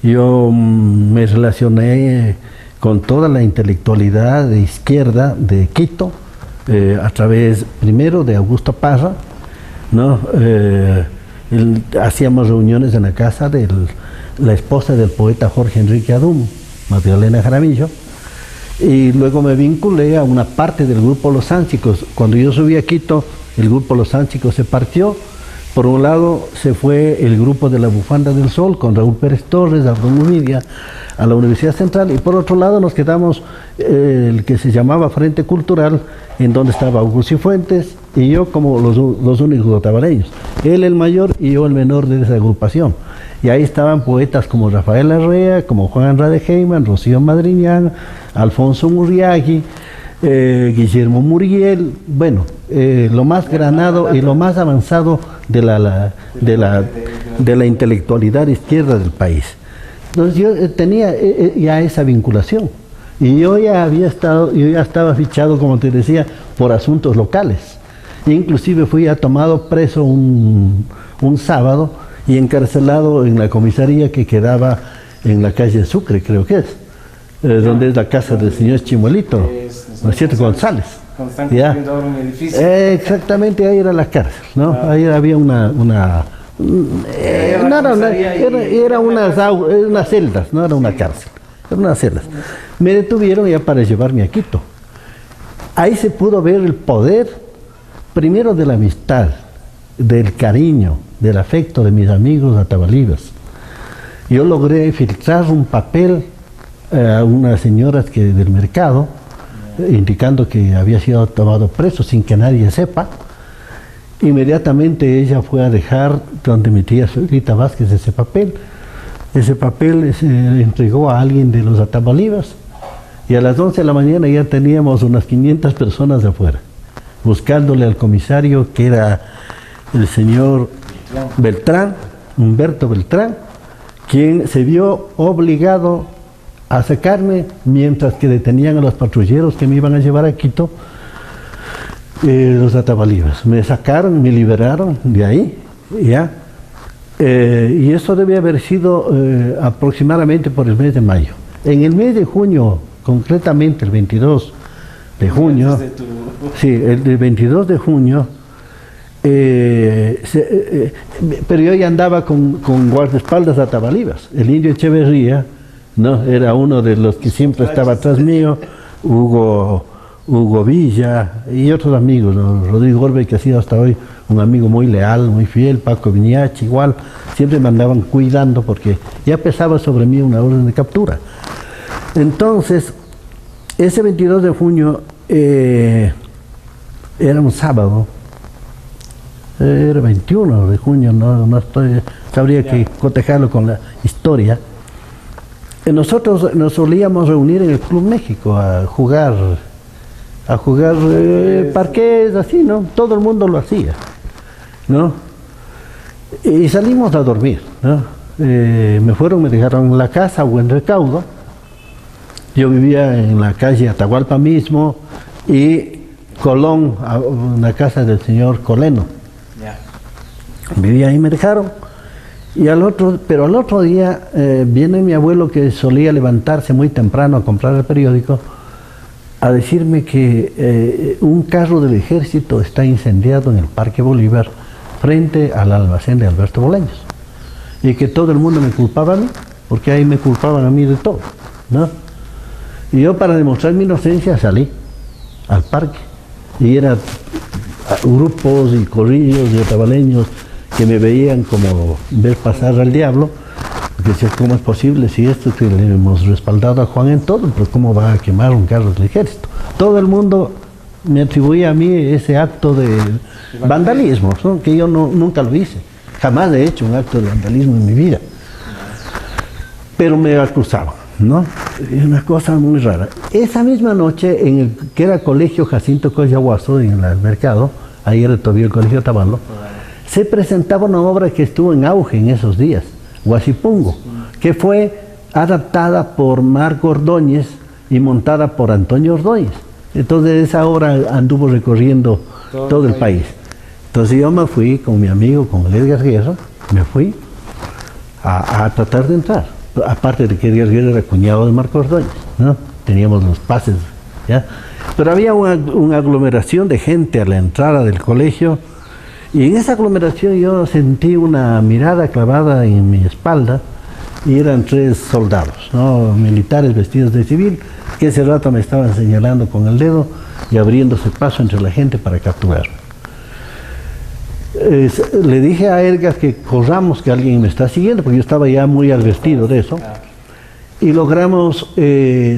[SPEAKER 3] Yo me relacioné con toda la intelectualidad de izquierda de Quito, a través primero de Augusto Parra, ¿no? Hacíamos reuniones en la casa de la esposa del poeta Jorge Enrique Adum, Magdalena Jaramillo, y luego me vinculé a una parte del grupo Los Sáncicos. Cuando yo subí a Quito, el grupo Los Sáncicos se partió. Por un lado se fue el grupo de la Bufanda del Sol con Raúl Pérez Torres, Ardón Unidia, a la Universidad Central, y por otro lado nos quedamos el que se llamaba Frente Cultural, en donde estaba Augusto Cifuentes y yo como los únicos otavareños. Él el mayor y yo el menor de esa agrupación. Y ahí estaban poetas como Rafael Arrea, como Juan Andrade Heyman, Rocío Madriñán, Alfonso Murriagui, Guillermo Muriel, bueno, lo más granado y lo más avanzado de la intelectualidad izquierda del país. Entonces yo tenía ya esa vinculación y yo ya estaba fichado, como te decía, por asuntos locales. Inclusive fui tomado preso un sábado y encarcelado en la comisaría que quedaba en la calle Sucre, creo que es. Donde es la casa del señor Chimuelito, ¿no es cierto? González. ¿Ya? Exactamente, ahí era la cárcel, ¿no? Ahí había unas celdas, no era una cárcel, eran unas celdas. Me detuvieron ya para llevarme a Quito. Ahí se pudo ver el poder, primero de la amistad, del cariño, del afecto de mis amigos atabalibas. Yo logré filtrar un papel a unas señoras del mercado, indicando que había sido tomado preso sin que nadie sepa. Inmediatamente ella fue a dejar donde mi tía Rita Vázquez ese papel. Ese papel se entregó a alguien de los atabalibas y a las 11 de la mañana ya teníamos unas 500 personas de afuera, buscándole al comisario, que era el señor Beltrán, Humberto Beltrán, quien se vio obligado a sacarme mientras que detenían a los patrulleros que me iban a llevar a Quito, los atabalibas. Me sacaron, me liberaron de ahí, ya. Y eso debe haber sido aproximadamente por el mes de mayo. En el mes de junio, concretamente el 22 de junio, sí, el 22 de junio, pero yo ya andaba con guardaespaldas atabalibas. El indio Echeverría, ¿no? Era uno de los que siempre estaba atrás mío, Hugo Villa y otros amigos, ¿no? Rodrigo Orbe, que ha sido hasta hoy un amigo muy leal, muy fiel, Paco Viñach igual, siempre me andaban cuidando porque ya pesaba sobre mí una orden de captura. Entonces, ese 22 de junio era un sábado, era 21 de junio, no sabría que cotejarlo con la historia. Nosotros nos solíamos reunir en el Club México a jugar parqués, así, ¿no? Todo el mundo lo hacía, ¿no? Y salimos a dormir, ¿no? Me dejaron en la casa Buen Recaudo. Yo vivía en la calle Atahualpa mismo y Colón, en la casa del señor Coleno. Vivía ahí, me dejaron. Pero al otro día viene mi abuelo, que solía levantarse muy temprano a comprar el periódico, a decirme que un carro del ejército está incendiado en el Parque Bolívar frente al almacén de Alberto Bolaños, y que todo el mundo me culpaba a mí, porque ahí me culpaban a mí de todo, ¿no? Y yo, para demostrar mi inocencia, salí al parque y eran grupos y corrillos de otavaleños que me veían como ver pasar al diablo, porque decía, ¿cómo es posible si esto que le hemos respaldado a Juan en todo, pero cómo va a quemar un carro del ejército? Todo el mundo me atribuía a mí ese acto de vandalismo, ¿no? Que yo nunca lo hice. Jamás he hecho un acto de vandalismo en mi vida. Pero me acusaban, ¿no? Es una cosa muy rara. Esa misma noche, en el que era Colegio Jacinto Coyahuaso, en el mercado, ahí era todavía el Colegio Otavalo, se presentaba una obra que estuvo en auge en esos días, Huasipungo, que fue adaptada por Marco Ordóñez y montada por Antonio Ordóñez. Entonces esa obra anduvo recorriendo todo el país. Entonces yo me fui con mi amigo, con Edgar Guerra, me fui a tratar de entrar. Aparte de que Edgar Guerra era cuñado de Marco Ordóñez, ¿no? Teníamos los pases, ¿ya? Pero había una aglomeración de gente a la entrada del colegio, y en esa aglomeración yo sentí una mirada clavada en mi espalda, y eran 3 soldados, ¿no? Militares vestidos de civil, que ese rato me estaban señalando con el dedo y abriéndose paso entre la gente para capturarme. Le dije a Edgar que corramos, que alguien me está siguiendo, porque yo estaba ya muy advertido de eso, y logramos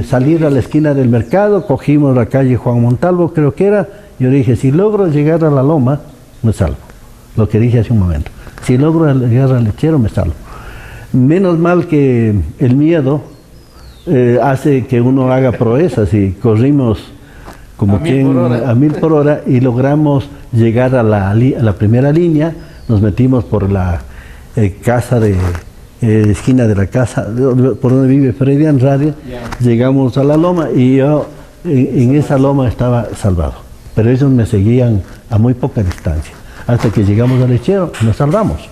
[SPEAKER 3] salir a la esquina del mercado, cogimos la calle Juan Montalvo, creo que era. Yo dije, si logro llegar a la loma, me salvo, lo que dije hace un momento, si logro llegar al lechero, me salvo. Menos mal que el miedo hace que uno haga proezas, y corrimos como a 1000 por hora y logramos llegar a la primera línea. Nos metimos por la casa esquina de la casa por donde vive Freddy Andrade, llegamos a la loma y yo en esa loma estaba salvado, pero ellos me seguían a muy poca distancia, hasta que llegamos al lechero y nos salvamos.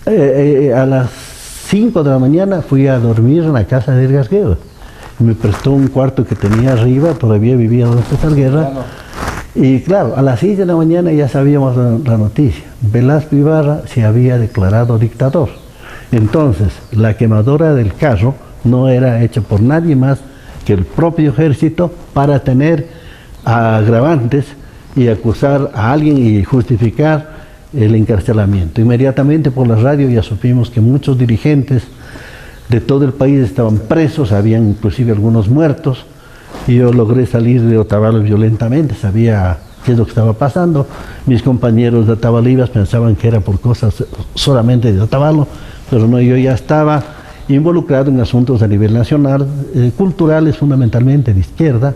[SPEAKER 3] A las 5 de la mañana fui a dormir en la casa de Edgar Guerra. Me prestó un cuarto que tenía arriba, todavía vivía don César Guerra. Y claro, a las 6 de la mañana ya sabíamos la noticia. Velasco Ibarra se había declarado dictador. Entonces, la quemadora del carro no era hecha por nadie más que el propio ejército para tener agravantes y acusar a alguien y justificar el encarcelamiento. Inmediatamente por la radio ya supimos que muchos dirigentes de todo el país estaban presos, habían inclusive algunos muertos, y yo logré salir de Otavalo violentamente, sabía qué es lo que estaba pasando. Mis compañeros de Otavalivas pensaban que era por cosas solamente de Otavalo, pero no, yo ya estaba involucrado en asuntos a nivel nacional, culturales fundamentalmente de izquierda.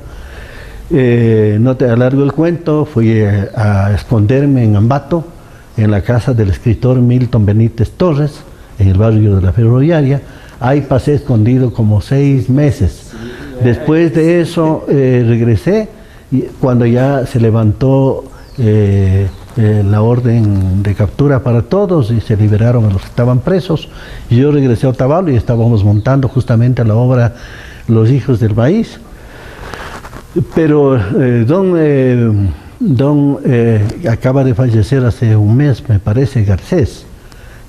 [SPEAKER 3] No te alargo el cuento, fui a esconderme en Ambato, en la casa del escritor Milton Benítez Torres, en el barrio de la Ferroviaria. Ahí pasé escondido como 6 meses. Después de eso regresé, y cuando ya se levantó la orden de captura para todos y se liberaron a los que estaban presos, y yo regresé a Otavalo y estábamos montando justamente la obra Los Hijos del Maíz. Pero don acaba de fallecer hace un mes, me parece, Garcés,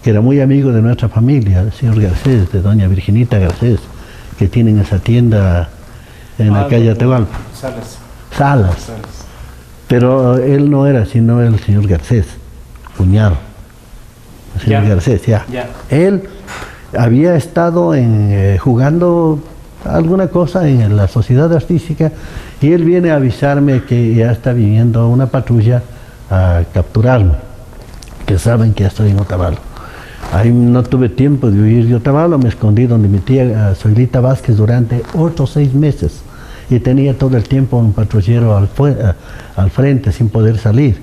[SPEAKER 3] que era muy amigo de nuestra familia, el señor Garcés, de doña Virginita Garcés, que tienen esa tienda en la calle Atahualpa. Salas. Pero él no era, sino el señor Garcés, cuñado. El señor Garcés, ya. Él había estado jugando alguna cosa en la sociedad artística, y él viene a avisarme que ya está viniendo una patrulla a capturarme, que saben que ya estoy en Otavalo. Ahí no tuve tiempo de huir de Otavalo, me escondí donde mi tía Zoilita Vázquez durante 8 o 6 meses, y tenía todo el tiempo un patrullero al frente sin poder salir.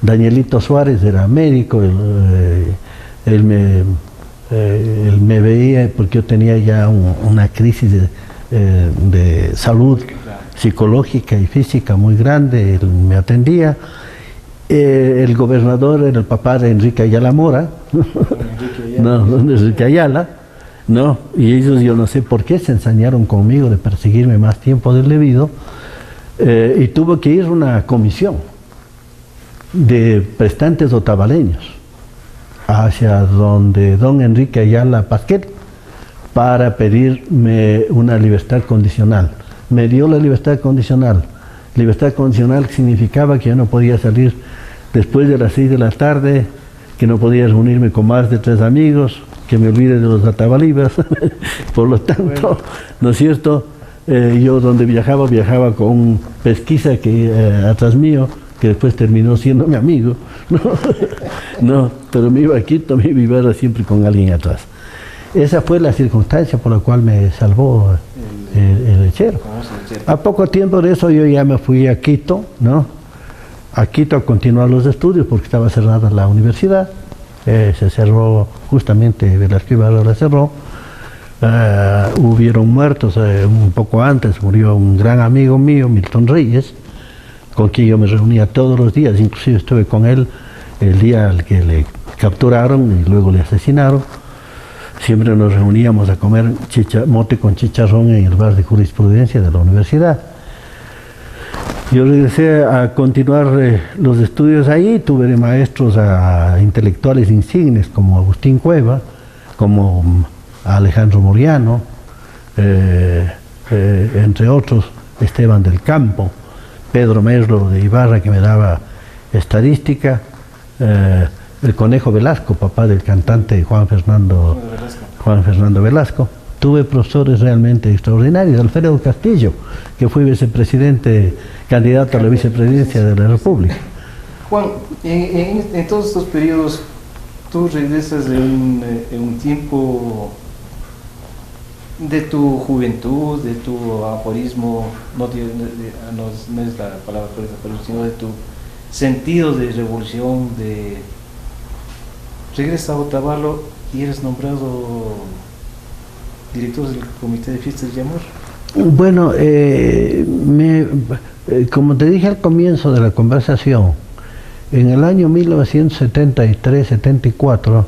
[SPEAKER 3] Danielito Suárez era médico, él me veía porque yo tenía ya una crisis de salud psicológica y física muy grande, él me atendía. El gobernador era el papá de Enrique Ayala Mora, no, Enrique Ayala, no, y ellos, yo no sé por qué, se ensañaron conmigo de perseguirme más tiempo del debido, y tuvo que ir una comisión de prestantes otavaleños hacia donde don Enrique Ayala Pasquel para pedirme una libertad condicional. Me dio la libertad condicional. Libertad condicional significaba que yo no podía salir después de las 6 de la tarde, que no podía reunirme con más de 3 amigos, que me olvide de los Atabalibas. Por lo tanto, ¿no es cierto? Yo donde viajaba con pesquisa que atrás mío, que después terminó siendo mi amigo, no, no, pero me iba a Quito, me iba siempre con alguien atrás. Esa fue la circunstancia por la cual me salvó el lechero. A poco tiempo de eso yo ya me fui a Quito, ¿no? A Quito a continuar los estudios porque estaba cerrada la universidad. Se cerró, justamente Velasco Ibarra la cerró. Hubieron muertos un poco antes, murió un gran amigo mío, Milton Reyes, con quien yo me reunía todos los días, inclusive estuve con él el día al que le capturaron y luego le asesinaron. Siempre nos reuníamos a comer mote con chicharrón en el bar de jurisprudencia de la universidad. Yo regresé a continuar los estudios ahí, tuve de maestros a intelectuales insignes como Agustín Cueva, como Alejandro Moriano, entre otros, Esteban del Campo, Pedro Merlo de Ibarra, que me daba estadística, el Conejo Velasco, papá del cantante Juan Fernando Velasco. Tuve profesores realmente extraordinarios, Alfredo Castillo, que fue vicepresidente, candidato a la vicepresidencia de la República.
[SPEAKER 2] Juan, en todos estos periodos, tú regresas en un tiempo de tu juventud, de tu aforismo, no es la palabra correcta, sino de tu sentido de revolución, regresas a Otavalo y eres nombrado director del Comité de Fiestas de Amor.
[SPEAKER 3] Bueno, como te dije al comienzo de la conversación, en el año 1973-74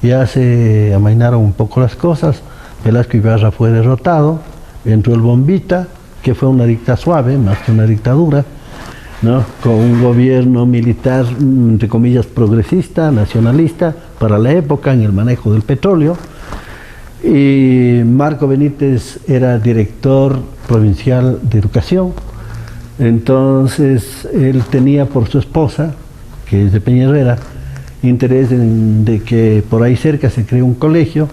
[SPEAKER 3] ya se amainaron un poco las cosas. Velasco Ibarra fue derrotado, entró el Bombita, que fue una dictadura suave, más que una dictadura, ¿no? Con un gobierno militar, entre comillas, progresista, nacionalista, para la época en el manejo del petróleo. Y Marco Benítez era director provincial de educación. Entonces él tenía por su esposa, que es de Peña Herrera, interés de que por ahí cerca se cree un colegio.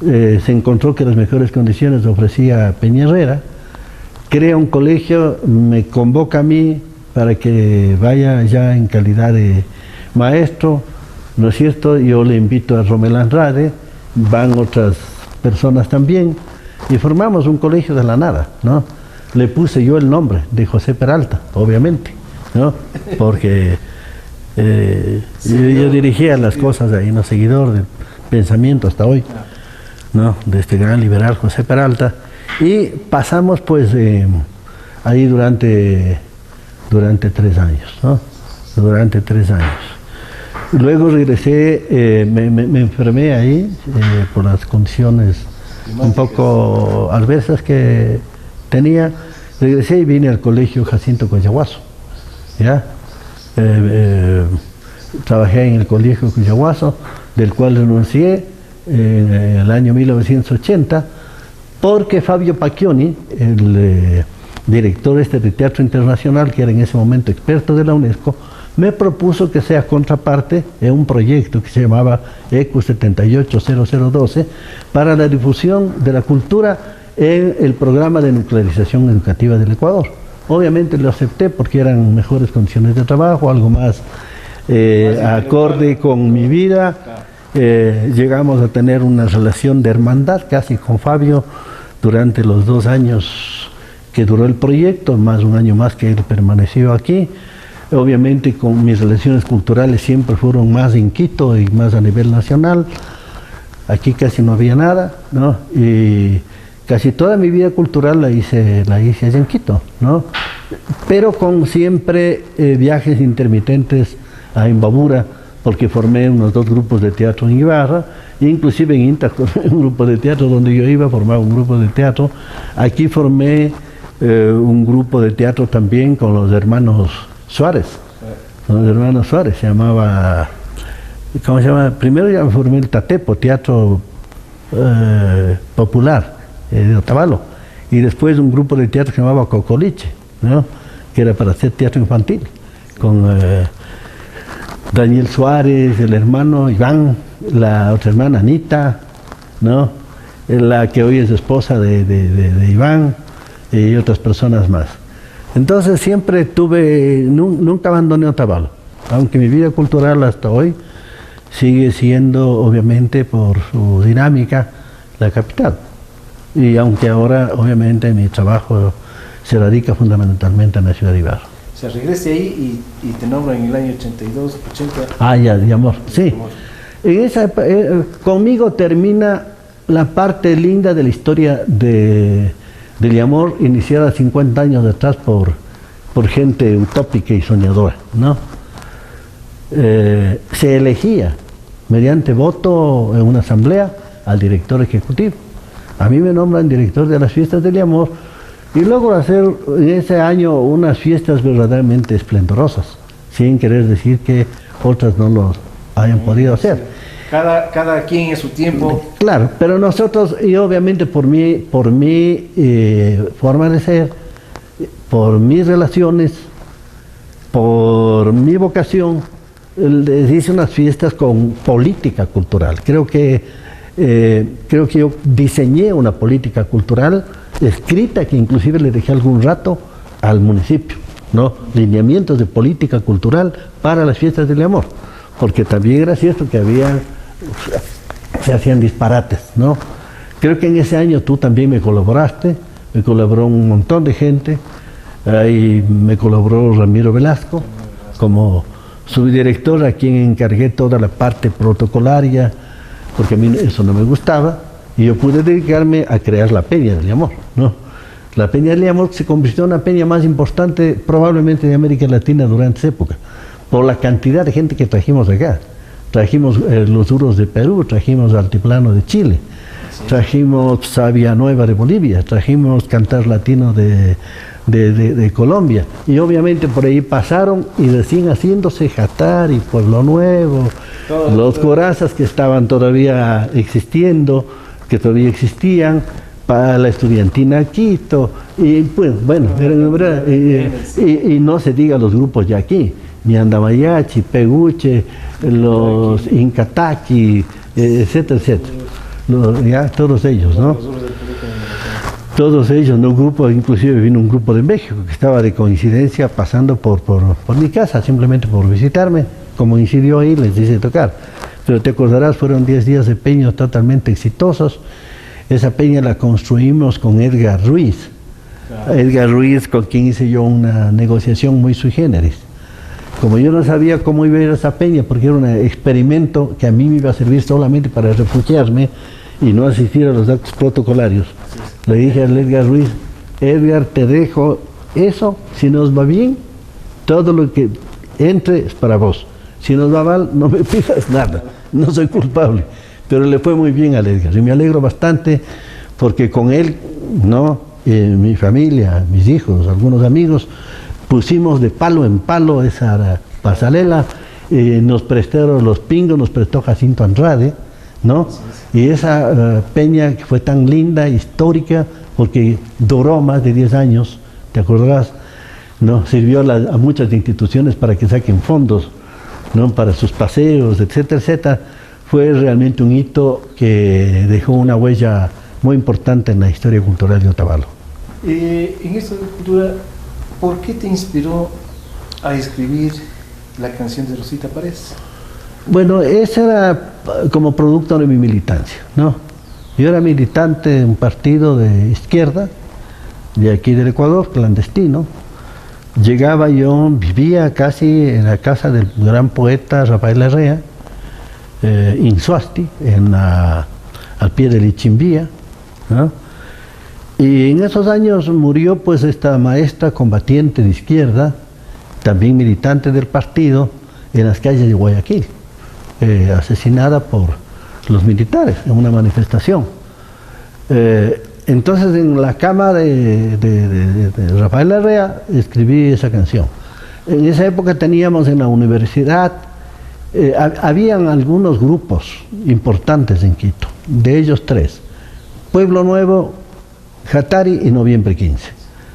[SPEAKER 3] Se encontró que las mejores condiciones ofrecía Peña Herrera, crea un colegio, me convoca a mí para que vaya ya en calidad de maestro, ¿no es cierto? Yo le invito a Romel Andrade, van otras personas también, y formamos un colegio de la nada, ¿no? Le puse yo el nombre de José Peralta, obviamente, ¿no? Porque yo dirigía las cosas ahí, no, seguidor del pensamiento hasta hoy, ¿no? De este gran liberal José Peralta, y pasamos pues ahí durante 3 años, ¿no? Durante 3 años. Luego regresé, me enfermé ahí por las condiciones un poco adversas que tenía. Regresé y vine al colegio Jacinto Coyahuaso, ¿ya? Trabajé en el colegio Coyahuaso, del cual renuncié en el año 1980, porque Fabio Pacchioni, el director de Teatro Internacional, que era en ese momento experto de la UNESCO, me propuso que sea contraparte en un proyecto que se llamaba ECU 780012 para la difusión de la cultura en el programa de nuclearización educativa del Ecuador. Obviamente lo acepté porque eran mejores condiciones de trabajo, algo más acorde con mi vida. Llegamos a tener una relación de hermandad casi con Fabio durante los 2 años que duró el proyecto, más un año más que él permaneció aquí. Obviamente con mis relaciones culturales siempre fueron más en Quito y más a nivel nacional. Aquí casi no había nada, ¿no? Y casi toda mi vida cultural la hice allá en Quito, ¿no? Pero con siempre viajes intermitentes a Imbabura, porque formé unos 2 grupos de teatro en Ibarra, inclusive en Inta formé un grupo de teatro donde yo iba, formaba un grupo de teatro. Aquí formé un grupo de teatro también con los hermanos Suárez, se llamaba, ¿cómo se llama? Primero ya formé el Tatepo, Teatro Popular de Otavalo, y después un grupo de teatro que se llamaba Cocoliche, ¿no? Que era para hacer teatro infantil, con Daniel Suárez, el hermano Iván, la otra hermana Anita, ¿no? La que hoy es esposa de Iván, y otras personas más. Entonces siempre nunca abandoné Otavalo, aunque mi vida cultural hasta hoy sigue siendo, obviamente, por su dinámica, la capital. Y aunque ahora, obviamente, mi trabajo se radica fundamentalmente en la ciudad de Ibarra.
[SPEAKER 2] O sea, regrese ahí y te nombran en el año 82, 80.
[SPEAKER 3] Ah, ya, de amor, sí. Conmigo termina la parte linda de la historia de Liamor, iniciada 50 años atrás por gente utópica y soñadora, ¿no? Se elegía mediante voto en una asamblea al director ejecutivo. A mí me nombran director de las fiestas de Liamor y logro hacer en ese año unas fiestas verdaderamente esplendorosas, sin querer decir que otras no lo hayan podido hacer.
[SPEAKER 2] Cada quien en su tiempo.
[SPEAKER 3] Claro, pero nosotros, y obviamente por mi forma de ser, por mis relaciones, por mi vocación, les hice unas fiestas con política cultural. Creo que yo diseñé una política cultural escrita que inclusive le dejé algún rato al municipio, ¿no? Lineamientos de política cultural para las fiestas del amor, porque también era cierto que se hacían disparates, ¿no? Creo que en ese año tú también me colaboraste, me colaboró un montón de gente, ahí me colaboró Ramiro Velasco como subdirector, a quien encargué toda la parte protocolaria, porque a mí eso no me gustaba, y yo pude dedicarme a crear la Peña del Amor, ¿no? La Peña del Amor se convirtió en la peña más importante probablemente de América Latina durante esa época, por la cantidad de gente que trajimos acá. Trajimos los duros de Perú, trajimos Altiplano de Chile, trajimos Sabia Nueva de Bolivia, trajimos Cantar Latino de Colombia, y obviamente por ahí pasaron y recién haciéndose Jatari, Pueblo Nuevo, los corazas que estaban todavía existiendo, que todavía existían, para la estudiantina Quito, y pues bueno, y no se diga los grupos ya aquí, Ñandamayachi, Peguche, los Incataqui, etcétera, etcétera. Ya, todos ellos, ¿no? Todos ellos, ¿no? Grupo, inclusive vino un grupo de México que estaba de coincidencia pasando por mi casa, simplemente por visitarme. Como incidió ahí, les hice tocar. Pero te acordarás, fueron 10 días de peña totalmente exitosos. Esa peña la construimos con Edgar Ruiz. Claro. Edgar Ruiz, con quien hice yo una negociación muy sui generis. Como yo no sabía cómo iba a ir esa peña, porque era un experimento que a mí me iba a servir solamente para refugiarme y no asistir a los actos protocolarios, le dije al Edgar Ruiz: Edgar, te dejo eso, si nos va bien, todo lo que entre es para vos. Si nos va mal, no me pidas nada, no soy culpable. Pero le fue muy bien al Edgar y me alegro bastante porque con él, ¿no? Mi familia, mis hijos, algunos amigos, pusimos de palo en palo esa pasarela, nos prestaron los pingos, nos prestó Jacinto Andrade, ¿no? Y esa peña que fue tan linda, histórica, porque duró más de 10 años, ¿te acordarás? ¿No? Sirvió a muchas instituciones para que saquen fondos, ¿no? Para sus paseos, etcétera, etcétera. Fue realmente un hito que dejó una huella muy importante en la historia cultural de Otavalo.
[SPEAKER 2] En esta cultura, ¿por qué te inspiró a escribir la canción de Rosita Párez?
[SPEAKER 3] Bueno, esa era como producto de mi militancia, ¿no? Yo era militante de un partido de izquierda, de aquí del Ecuador, clandestino. Llegaba yo, vivía casi en la casa del gran poeta Rafael Larrea, Insuasti, al pie de Lichimbía, ¿no? Y en esos años murió pues esta maestra combatiente de izquierda, también militante del partido, en las calles de Guayaquil, asesinada por los militares en una manifestación. Entonces en la cama de Rafael Larrea escribí esa canción. En esa época teníamos en la universidad, habían algunos grupos importantes en Quito, de ellos 3, Pueblo Nuevo, Jatari y Noviembre 15.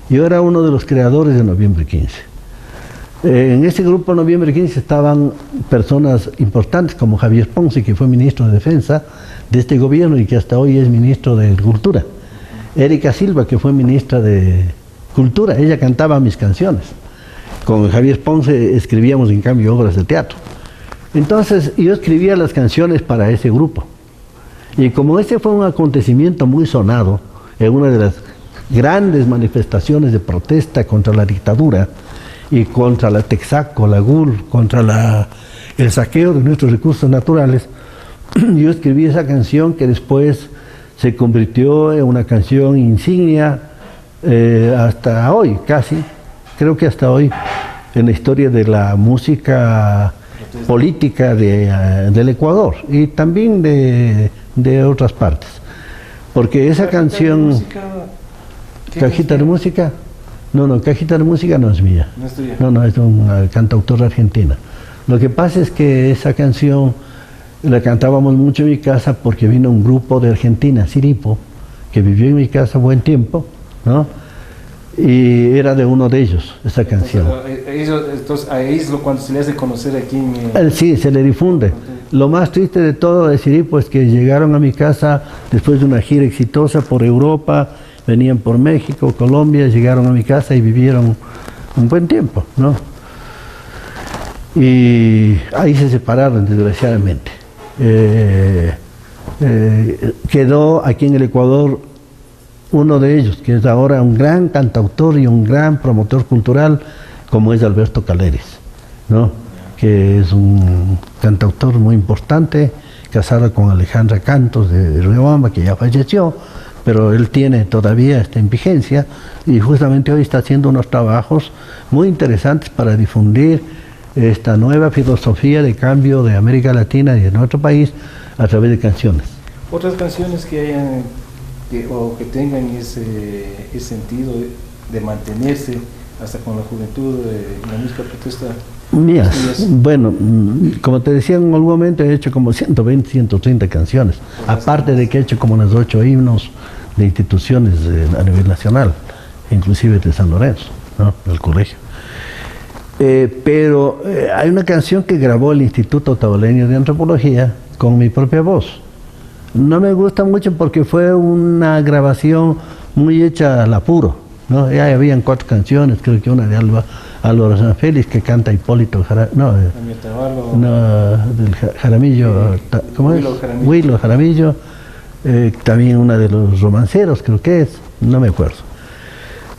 [SPEAKER 3] Yo era uno de los creadores de Noviembre 15. En ese grupo Noviembre 15 estaban personas importantes como Javier Ponce, que fue ministro de Defensa de este gobierno y que hasta hoy es ministro de Cultura. Erika Silva, que fue ministra de cultura, ella cantaba mis canciones. Con Javier Ponce escribíamos en cambio obras de teatro. Entonces yo escribía las canciones para ese grupo. Y como este fue un acontecimiento muy sonado, en una de las grandes manifestaciones de protesta contra la dictadura y contra la Texaco, la GUR, contra el saqueo de nuestros recursos naturales, yo escribí esa canción que después se convirtió en una canción insignia hasta hoy, casi, creo que hasta hoy, en la historia de la música política del Ecuador y también de otras partes. Porque esa canción... ¿Cajita de música? No, Cajita de música no es mía.
[SPEAKER 2] No es tuya.
[SPEAKER 3] No, es una cantautora argentina. Lo que pasa es que esa canción la cantábamos mucho en mi casa porque vino un grupo de Argentina, Siripo, que vivió en mi casa buen tiempo, ¿no? Y era de uno de ellos, esa canción.
[SPEAKER 2] Entonces a ellos cuando se les hace conocer aquí
[SPEAKER 3] Sí, se le difunde. Lo más triste de todo de Siripo es que llegaron a mi casa después de una gira exitosa por Europa, venían por México, Colombia, llegaron a mi casa y vivieron un buen tiempo, ¿no? Y ahí se separaron, desgraciadamente. Quedó aquí en el Ecuador uno de ellos, que es ahora un gran cantautor y un gran promotor cultural, como es Alberto Caleres, ¿no? Que es un cantautor muy importante, casado con Alejandra Cantos de Riobamba, que ya falleció, pero él todavía está en vigencia y justamente hoy está haciendo unos trabajos muy interesantes para difundir esta nueva filosofía de cambio de América Latina y de nuestro país a través de canciones.
[SPEAKER 2] Otras canciones que hayan o que tengan ese sentido de mantenerse hasta con la juventud en la música protesta.
[SPEAKER 3] Mías. Bueno, como te decía, en algún momento he hecho como 120, 130 canciones, aparte de que he hecho como unos 8 himnos de instituciones a nivel nacional, inclusive de San Lorenzo, ¿no? Del colegio. Pero hay una canción que grabó el Instituto Otavaleño de Antropología con mi propia voz. No me gusta mucho porque fue una grabación muy hecha al apuro, ¿no? Ya habían 4 canciones, creo que una de Álvaro San Félix que canta Hipólito del Jaramillo, ¿cómo es? Huilo Jaramillo, también una de los romanceros creo que es, no me acuerdo.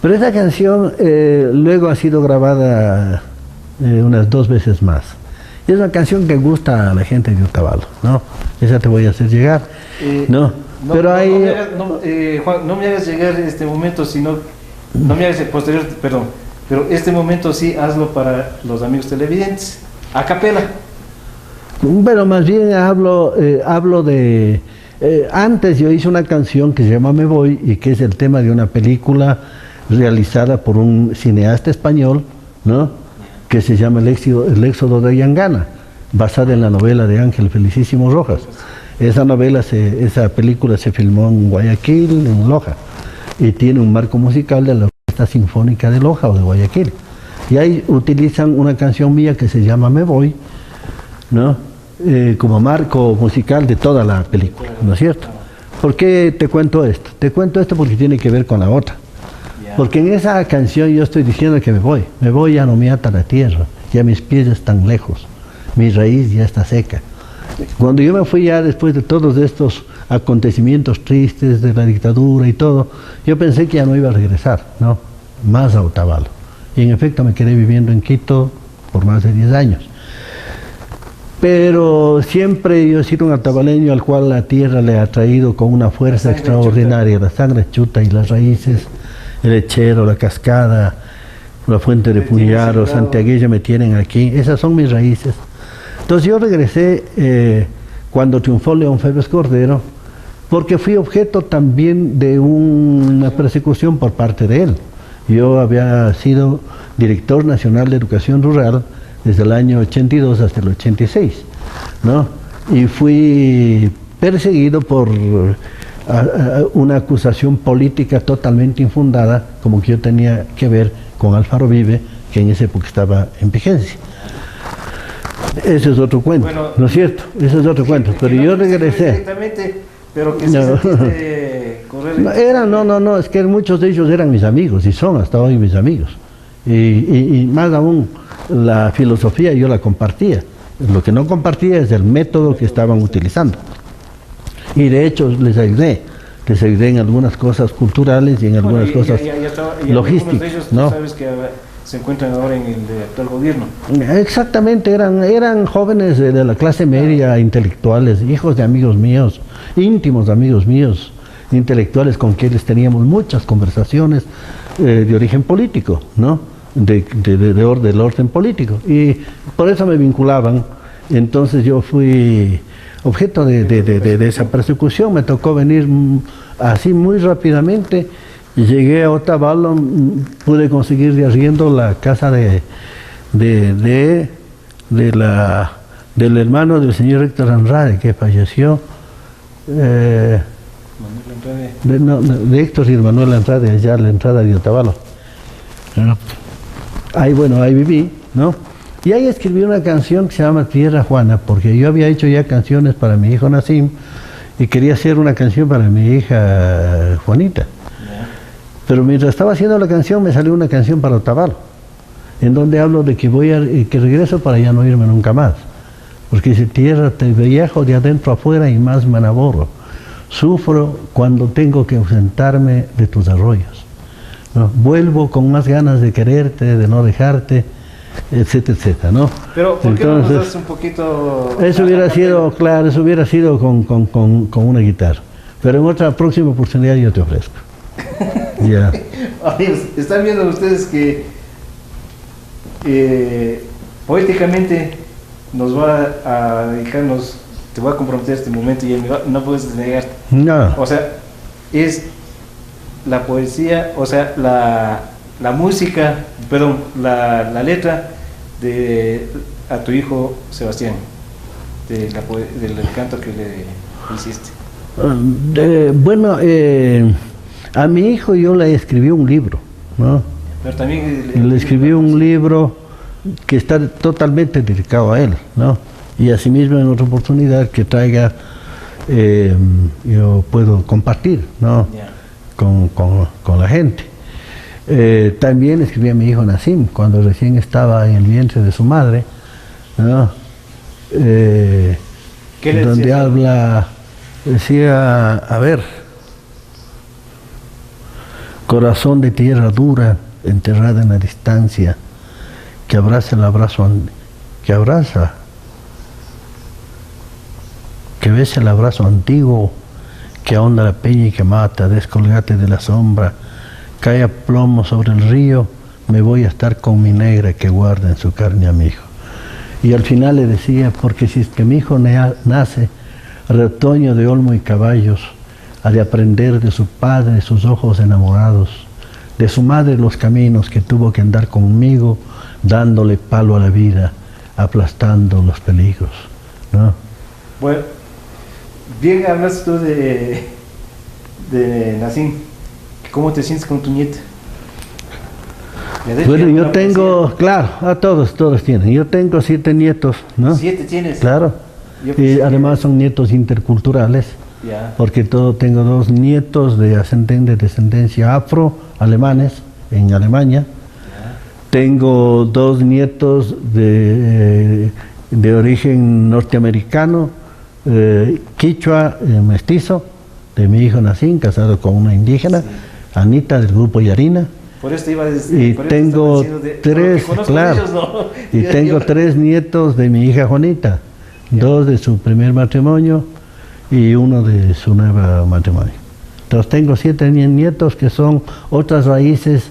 [SPEAKER 3] Pero esa canción luego ha sido grabada unas 2 veces más. Es una canción que gusta a la gente de Otavalo, ¿no? Esa te voy a hacer llegar. Pero hay...
[SPEAKER 2] Juan, no me hagas llegar este momento, sino... No me hagas el posterior, perdón. Pero este momento sí, hazlo para los amigos televidentes. A capela.
[SPEAKER 3] Bueno, más bien hablo de... antes yo hice una canción que se llama Me Voy y que es el tema de una película realizada por un cineasta español, ¿no? Que se llama El Éxodo de Yangana, basada en la novela de Ángel Felicísimo Rojas. Esa película se filmó en Guayaquil, en Loja, y tiene un marco musical de la Orquesta Sinfónica de Loja o de Guayaquil. Y ahí utilizan una canción mía que se llama Me Voy, ¿no? Como marco musical de toda la película, ¿no es cierto? ¿Por qué te cuento esto? Te cuento esto porque tiene que ver con la otra. Porque en esa canción yo estoy diciendo que me voy, ya no me ata la tierra, ya mis pies están lejos, mi raíz ya está seca. Cuando yo me fui ya después de todos estos acontecimientos tristes de la dictadura y todo, yo pensé que ya no iba a regresar, ¿no? Más a Otavalo. Y en efecto me quedé viviendo en Quito por más de 10 años. Pero siempre yo he sido un otavaleño al cual la tierra le ha traído con una fuerza extraordinaria, la sangre chuta y las raíces. El Lechero, la Cascada, la Fuente de Puñaro, Santiaguillo me tienen aquí, esas son mis raíces. Entonces yo regresé cuando triunfó León Febres Cordero, porque fui objeto también de una persecución por parte de él. Yo había sido director nacional de educación rural desde el año 82 hasta el 86, ¿no? Y fui perseguido por una acusación política totalmente infundada, como que yo tenía que ver con Alfaro Vive, que en esa época estaba en vigencia. Ese es otro cuento, bueno, ¿no es cierto? Ese es otro cuento, pero yo regresé.
[SPEAKER 2] Pero que sí sentiste correr
[SPEAKER 3] No, es que muchos de ellos eran mis amigos y son hasta hoy mis amigos. Y más aún, la filosofía yo la compartía. Lo que no compartía es el método que estaban utilizando. Y de hecho les ayudé en algunas cosas culturales y en algunas cosas logísticas.
[SPEAKER 2] De ellos,
[SPEAKER 3] ¿no?
[SPEAKER 2] Sabes que se encuentran ahora en el actual gobierno.
[SPEAKER 3] Exactamente, eran jóvenes de la clase media, intelectuales, hijos de amigos míos, íntimos amigos míos, intelectuales con quienes teníamos muchas conversaciones de origen político, ¿no? Del orden político. Y por eso me vinculaban. Entonces yo fui objeto de esa persecución. Me tocó venir así muy rápidamente. Llegué a Otavalo, pude conseguir de arriendo la casa del hermano del señor Héctor Andrade, que falleció. De Héctor y Manuel Andrade, allá a la entrada de Otavalo. Ahí viví, ¿no? Y ahí escribí una canción que se llama Tierra Juana, porque yo había hecho ya canciones para mi hijo Nassim y quería hacer una canción para mi hija Juanita. Pero mientras estaba haciendo la canción me salió una canción para Otavalo, en donde hablo de que que regreso para ya no irme nunca más. Porque dice, tierra te viajo de adentro afuera y más me enamoro. Sufro cuando tengo que ausentarme de tus arroyos. ¿No? Vuelvo con más ganas de quererte, de no dejarte, etcétera, etcétera, ¿no?
[SPEAKER 2] Pero, ¿por qué no nos das un poquito...?
[SPEAKER 3] Eso hubiera sido, claro, eso hubiera sido con una guitarra. Pero en otra próxima oportunidad yo te ofrezco. Ya.
[SPEAKER 2] Amigos, están viendo ustedes que poéticamente nos va a dedicarnos, te voy a comprometer este momento y no puedes negar.
[SPEAKER 3] No.
[SPEAKER 2] O sea, es la poesía, o sea, la música, perdón, la letra a tu hijo Sebastián, del canto que le hiciste.
[SPEAKER 3] A mi hijo yo le escribí un libro, ¿no?
[SPEAKER 2] Pero también
[SPEAKER 3] le escribí un libro que está totalmente dedicado a él, ¿no? Y asimismo en otra oportunidad que traiga, yo puedo compartir, ¿no? Yeah. Con la gente. También escribí a mi hijo Nassim cuando recién estaba en el vientre de su madre, ¿no? Donde habla, decía, a ver, corazón de tierra dura, enterrada en la distancia, que abraza el abrazo, que besa el abrazo antiguo, que ahonda la peña y que mata, descolgate de la sombra, cae a plomo sobre el río, me voy a estar con mi negra que guarda en su carne a mi hijo. Y al final le decía, porque si es que mi hijo nace, retoño de olmo y caballos, ha de aprender de su padre sus ojos enamorados, de su madre los caminos que tuvo que andar conmigo, dándole palo a la vida, aplastando los peligros, ¿no?
[SPEAKER 2] Bueno, bien hablas tú de Nassim. ¿Cómo te sientes con tu nieta?
[SPEAKER 3] Bueno, yo tengo, claro, a todos tienen. Yo tengo 7 nietos, ¿no?
[SPEAKER 2] 7 tienes.
[SPEAKER 3] Claro. Y además son nietos interculturales.
[SPEAKER 2] Yeah.
[SPEAKER 3] Porque tengo 2 nietos de descendencia afro-alemanes en Alemania. Yeah. Tengo 2 nietos de origen norteamericano, quichua, mestizo, de mi hijo Nassim, casado con una indígena, sí. Anita, del grupo Yarina.
[SPEAKER 2] Por esto iba a decir,
[SPEAKER 3] y tengo 3, claro, ellos, ¿no? Y tengo 3 nietos de mi hija Juanita, yeah. 2 de su primer matrimonio y 1 de su nuevo matrimonio. Entonces tengo 7 nietos que son otras raíces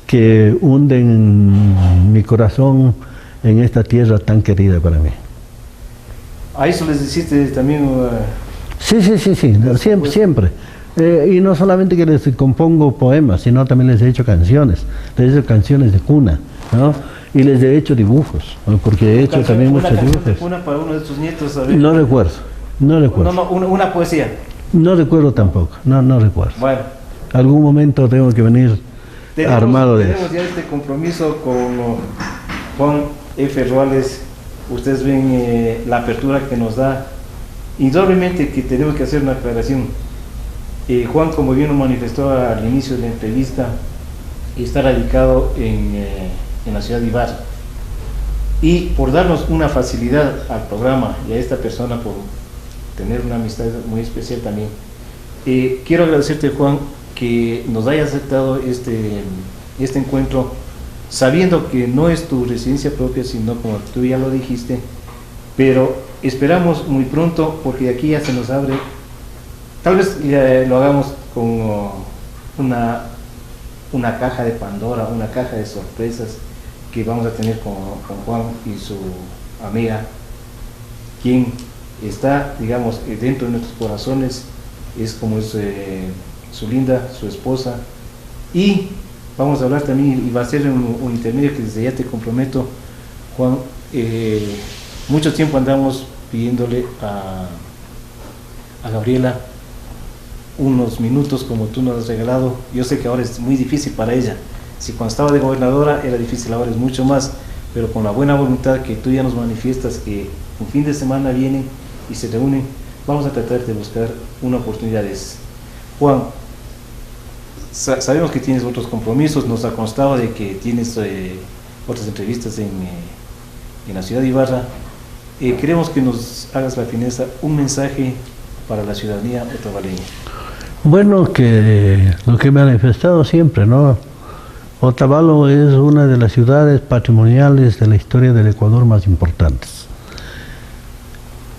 [SPEAKER 3] que hunden mi corazón en esta tierra tan querida para mí.
[SPEAKER 2] ¿A eso les hiciste también?
[SPEAKER 3] Sí, siempre. Y no solamente que les compongo poemas, sino también les he hecho canciones. Les he hecho canciones de cuna, ¿no? Y les he hecho dibujos, ¿no? Porque he hecho también muchos dibujos.
[SPEAKER 2] ¿De cuna para uno de tus nietos?
[SPEAKER 3] No recuerdo.
[SPEAKER 2] No, una poesía.
[SPEAKER 3] No recuerdo tampoco, no recuerdo.
[SPEAKER 2] Bueno.
[SPEAKER 3] Algún momento tengo que venir armado de eso.
[SPEAKER 2] Tenemos ya este compromiso con Juan F. Ruales. Ustedes ven la apertura que nos da. Indudablemente que tenemos que hacer una aclaración. Juan, como bien nos manifestó al inicio de la entrevista, está radicado en la ciudad de Ibarra. Y por darnos una facilidad al programa y a esta persona por tener una amistad muy especial también, quiero agradecerte, Juan, que nos haya aceptado este encuentro, sabiendo que no es tu residencia propia, sino como tú ya lo dijiste, pero esperamos muy pronto, porque aquí ya se nos abre, tal vez lo hagamos con una caja de Pandora, una caja de sorpresas que vamos a tener con Juan y su amiga, quien está, digamos, dentro de nuestros corazones, es como es su linda, su esposa, y vamos a hablar también, y va a ser un intermedio que desde ya te comprometo, Juan, mucho tiempo andamos pidiéndole a Gabriela unos minutos como tú nos has regalado. Yo sé que ahora es muy difícil para ella, si cuando estaba de gobernadora era difícil, ahora es mucho más, pero con la buena voluntad que tú ya nos manifiestas, que un fin de semana vienen y se reúnen, vamos a tratar de buscar una oportunidad. Juan, sabemos que tienes otros compromisos, nos ha constado de que tienes otras entrevistas en la ciudad de Ibarra. Queremos que nos hagas la fineza, un mensaje para la ciudadanía otavaleña.
[SPEAKER 3] Bueno, que lo que he manifestado siempre, ¿no? Otavalo es una de las ciudades patrimoniales de la historia del Ecuador más importantes.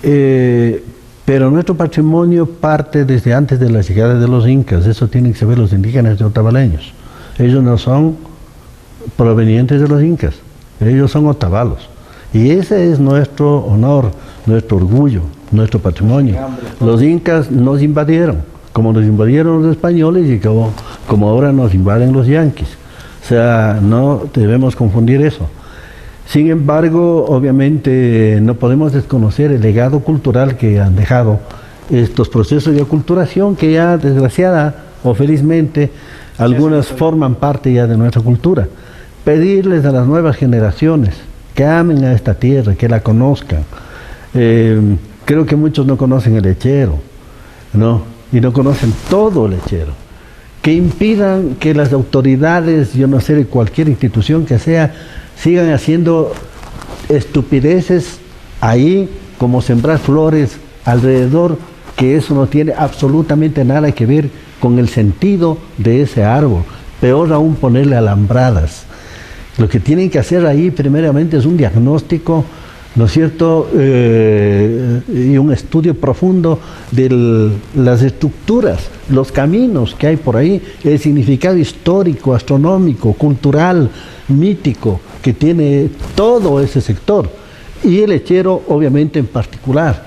[SPEAKER 3] Pero nuestro patrimonio parte desde antes de la llegada de los incas, eso tienen que saber los indígenas de otavaleños. Ellos no son provenientes de los incas, ellos son otavalos. Y ese es nuestro honor, nuestro orgullo, nuestro patrimonio. Los incas nos invadieron, como nos invadieron los españoles y como ahora nos invaden los yanquis. O sea, no debemos confundir eso. Sin embargo, obviamente no podemos desconocer el legado cultural que han dejado estos procesos de aculturación que ya, desgraciada o felizmente, algunas forman parte ya de nuestra cultura. Pedirles a las nuevas generaciones que amen a esta tierra, que la conozcan. Creo que muchos no conocen el lechero, ¿no? Y no conocen todo el lechero. Que impidan que las autoridades, yo no sé, de cualquier institución que sea, sigan haciendo estupideces ahí, como sembrar flores alrededor, que eso no tiene absolutamente nada que ver con el sentido de ese árbol. Peor aún, ponerle alambradas. Lo que tienen que hacer ahí primeramente es un diagnóstico, ¿no es cierto?, y un estudio profundo de las estructuras, los caminos que hay por ahí, el significado histórico, astronómico, cultural, mítico, que tiene todo ese sector, y el lechero obviamente en particular,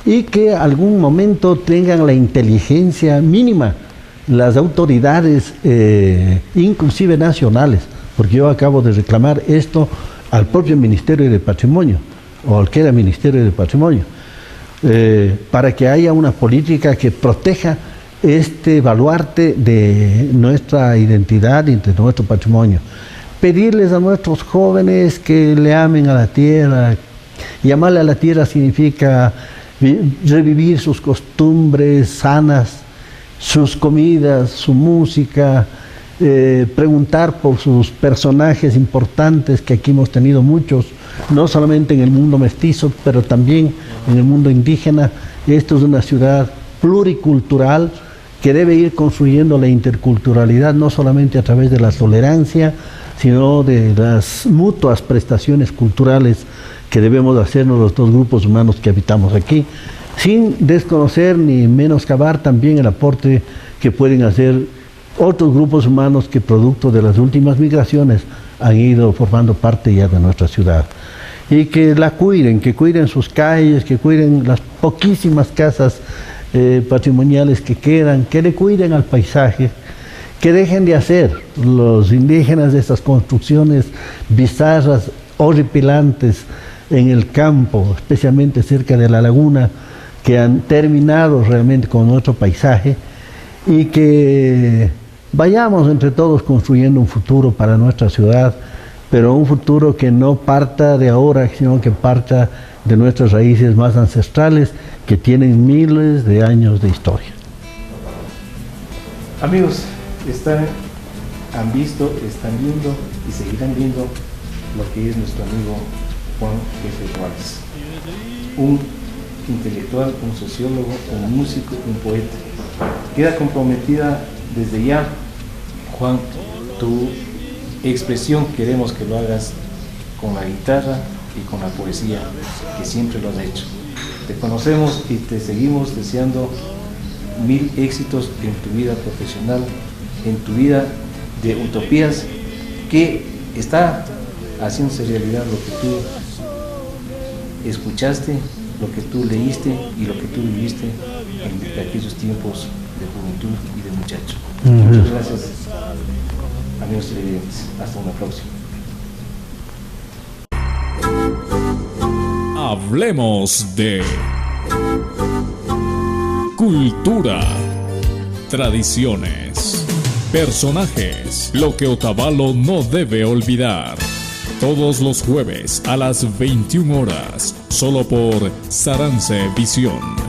[SPEAKER 3] y que algún momento tengan la inteligencia mínima las autoridades, inclusive nacionales, porque yo acabo de reclamar esto al propio Ministerio de Patrimonio, o al que era Ministerio de Patrimonio, para que haya una política que proteja este baluarte de nuestra identidad y de nuestro patrimonio. Pedirles a nuestros jóvenes que le amen a la tierra. Y amarle a la tierra significa revivir sus costumbres sanas, sus comidas, su música, preguntar por sus personajes importantes, que aquí hemos tenido muchos, no solamente en el mundo mestizo, pero también en el mundo indígena. Esto es una ciudad pluricultural que debe ir construyendo la interculturalidad, no solamente a través de la tolerancia, sino de las mutuas prestaciones culturales que debemos hacernos los dos grupos humanos que habitamos aquí, sin desconocer ni menoscabar también el aporte que pueden hacer otros grupos humanos que, producto de las últimas migraciones, han ido formando parte ya de nuestra ciudad. Y que la cuiden, que cuiden sus calles, que cuiden las poquísimas casas patrimoniales que quedan, que le cuiden al paisaje, que dejen de hacer los indígenas de estas construcciones bizarras, horripilantes en el campo, especialmente cerca de la laguna, que han terminado realmente con nuestro paisaje, y que vayamos entre todos construyendo un futuro para nuestra ciudad, pero un futuro que no parta de ahora, sino que parta de nuestras raíces más ancestrales, que tienen miles de años de historia.
[SPEAKER 2] Amigos, han visto, están viendo y seguirán viendo lo que es nuestro amigo Juan F. Ruales. Un intelectual, un sociólogo, un músico, un poeta. Queda comprometida desde ya, Juan, tu expresión queremos que lo hagas con la guitarra y con la poesía, que siempre lo has hecho. Te conocemos y te seguimos deseando 1000 éxitos en tu vida profesional, en tu vida de utopías, que está haciéndose realidad lo que tú escuchaste, lo que tú leíste y lo que tú viviste en aquellos tiempos de juventud y de muchacho. Muchas gracias, amigos televidentes. Hasta una próxima.
[SPEAKER 1] Hablemos de cultura, tradiciones, personajes, lo que Otavalo no debe olvidar. Todos los jueves a las 21 horas, solo por Sarance Visión.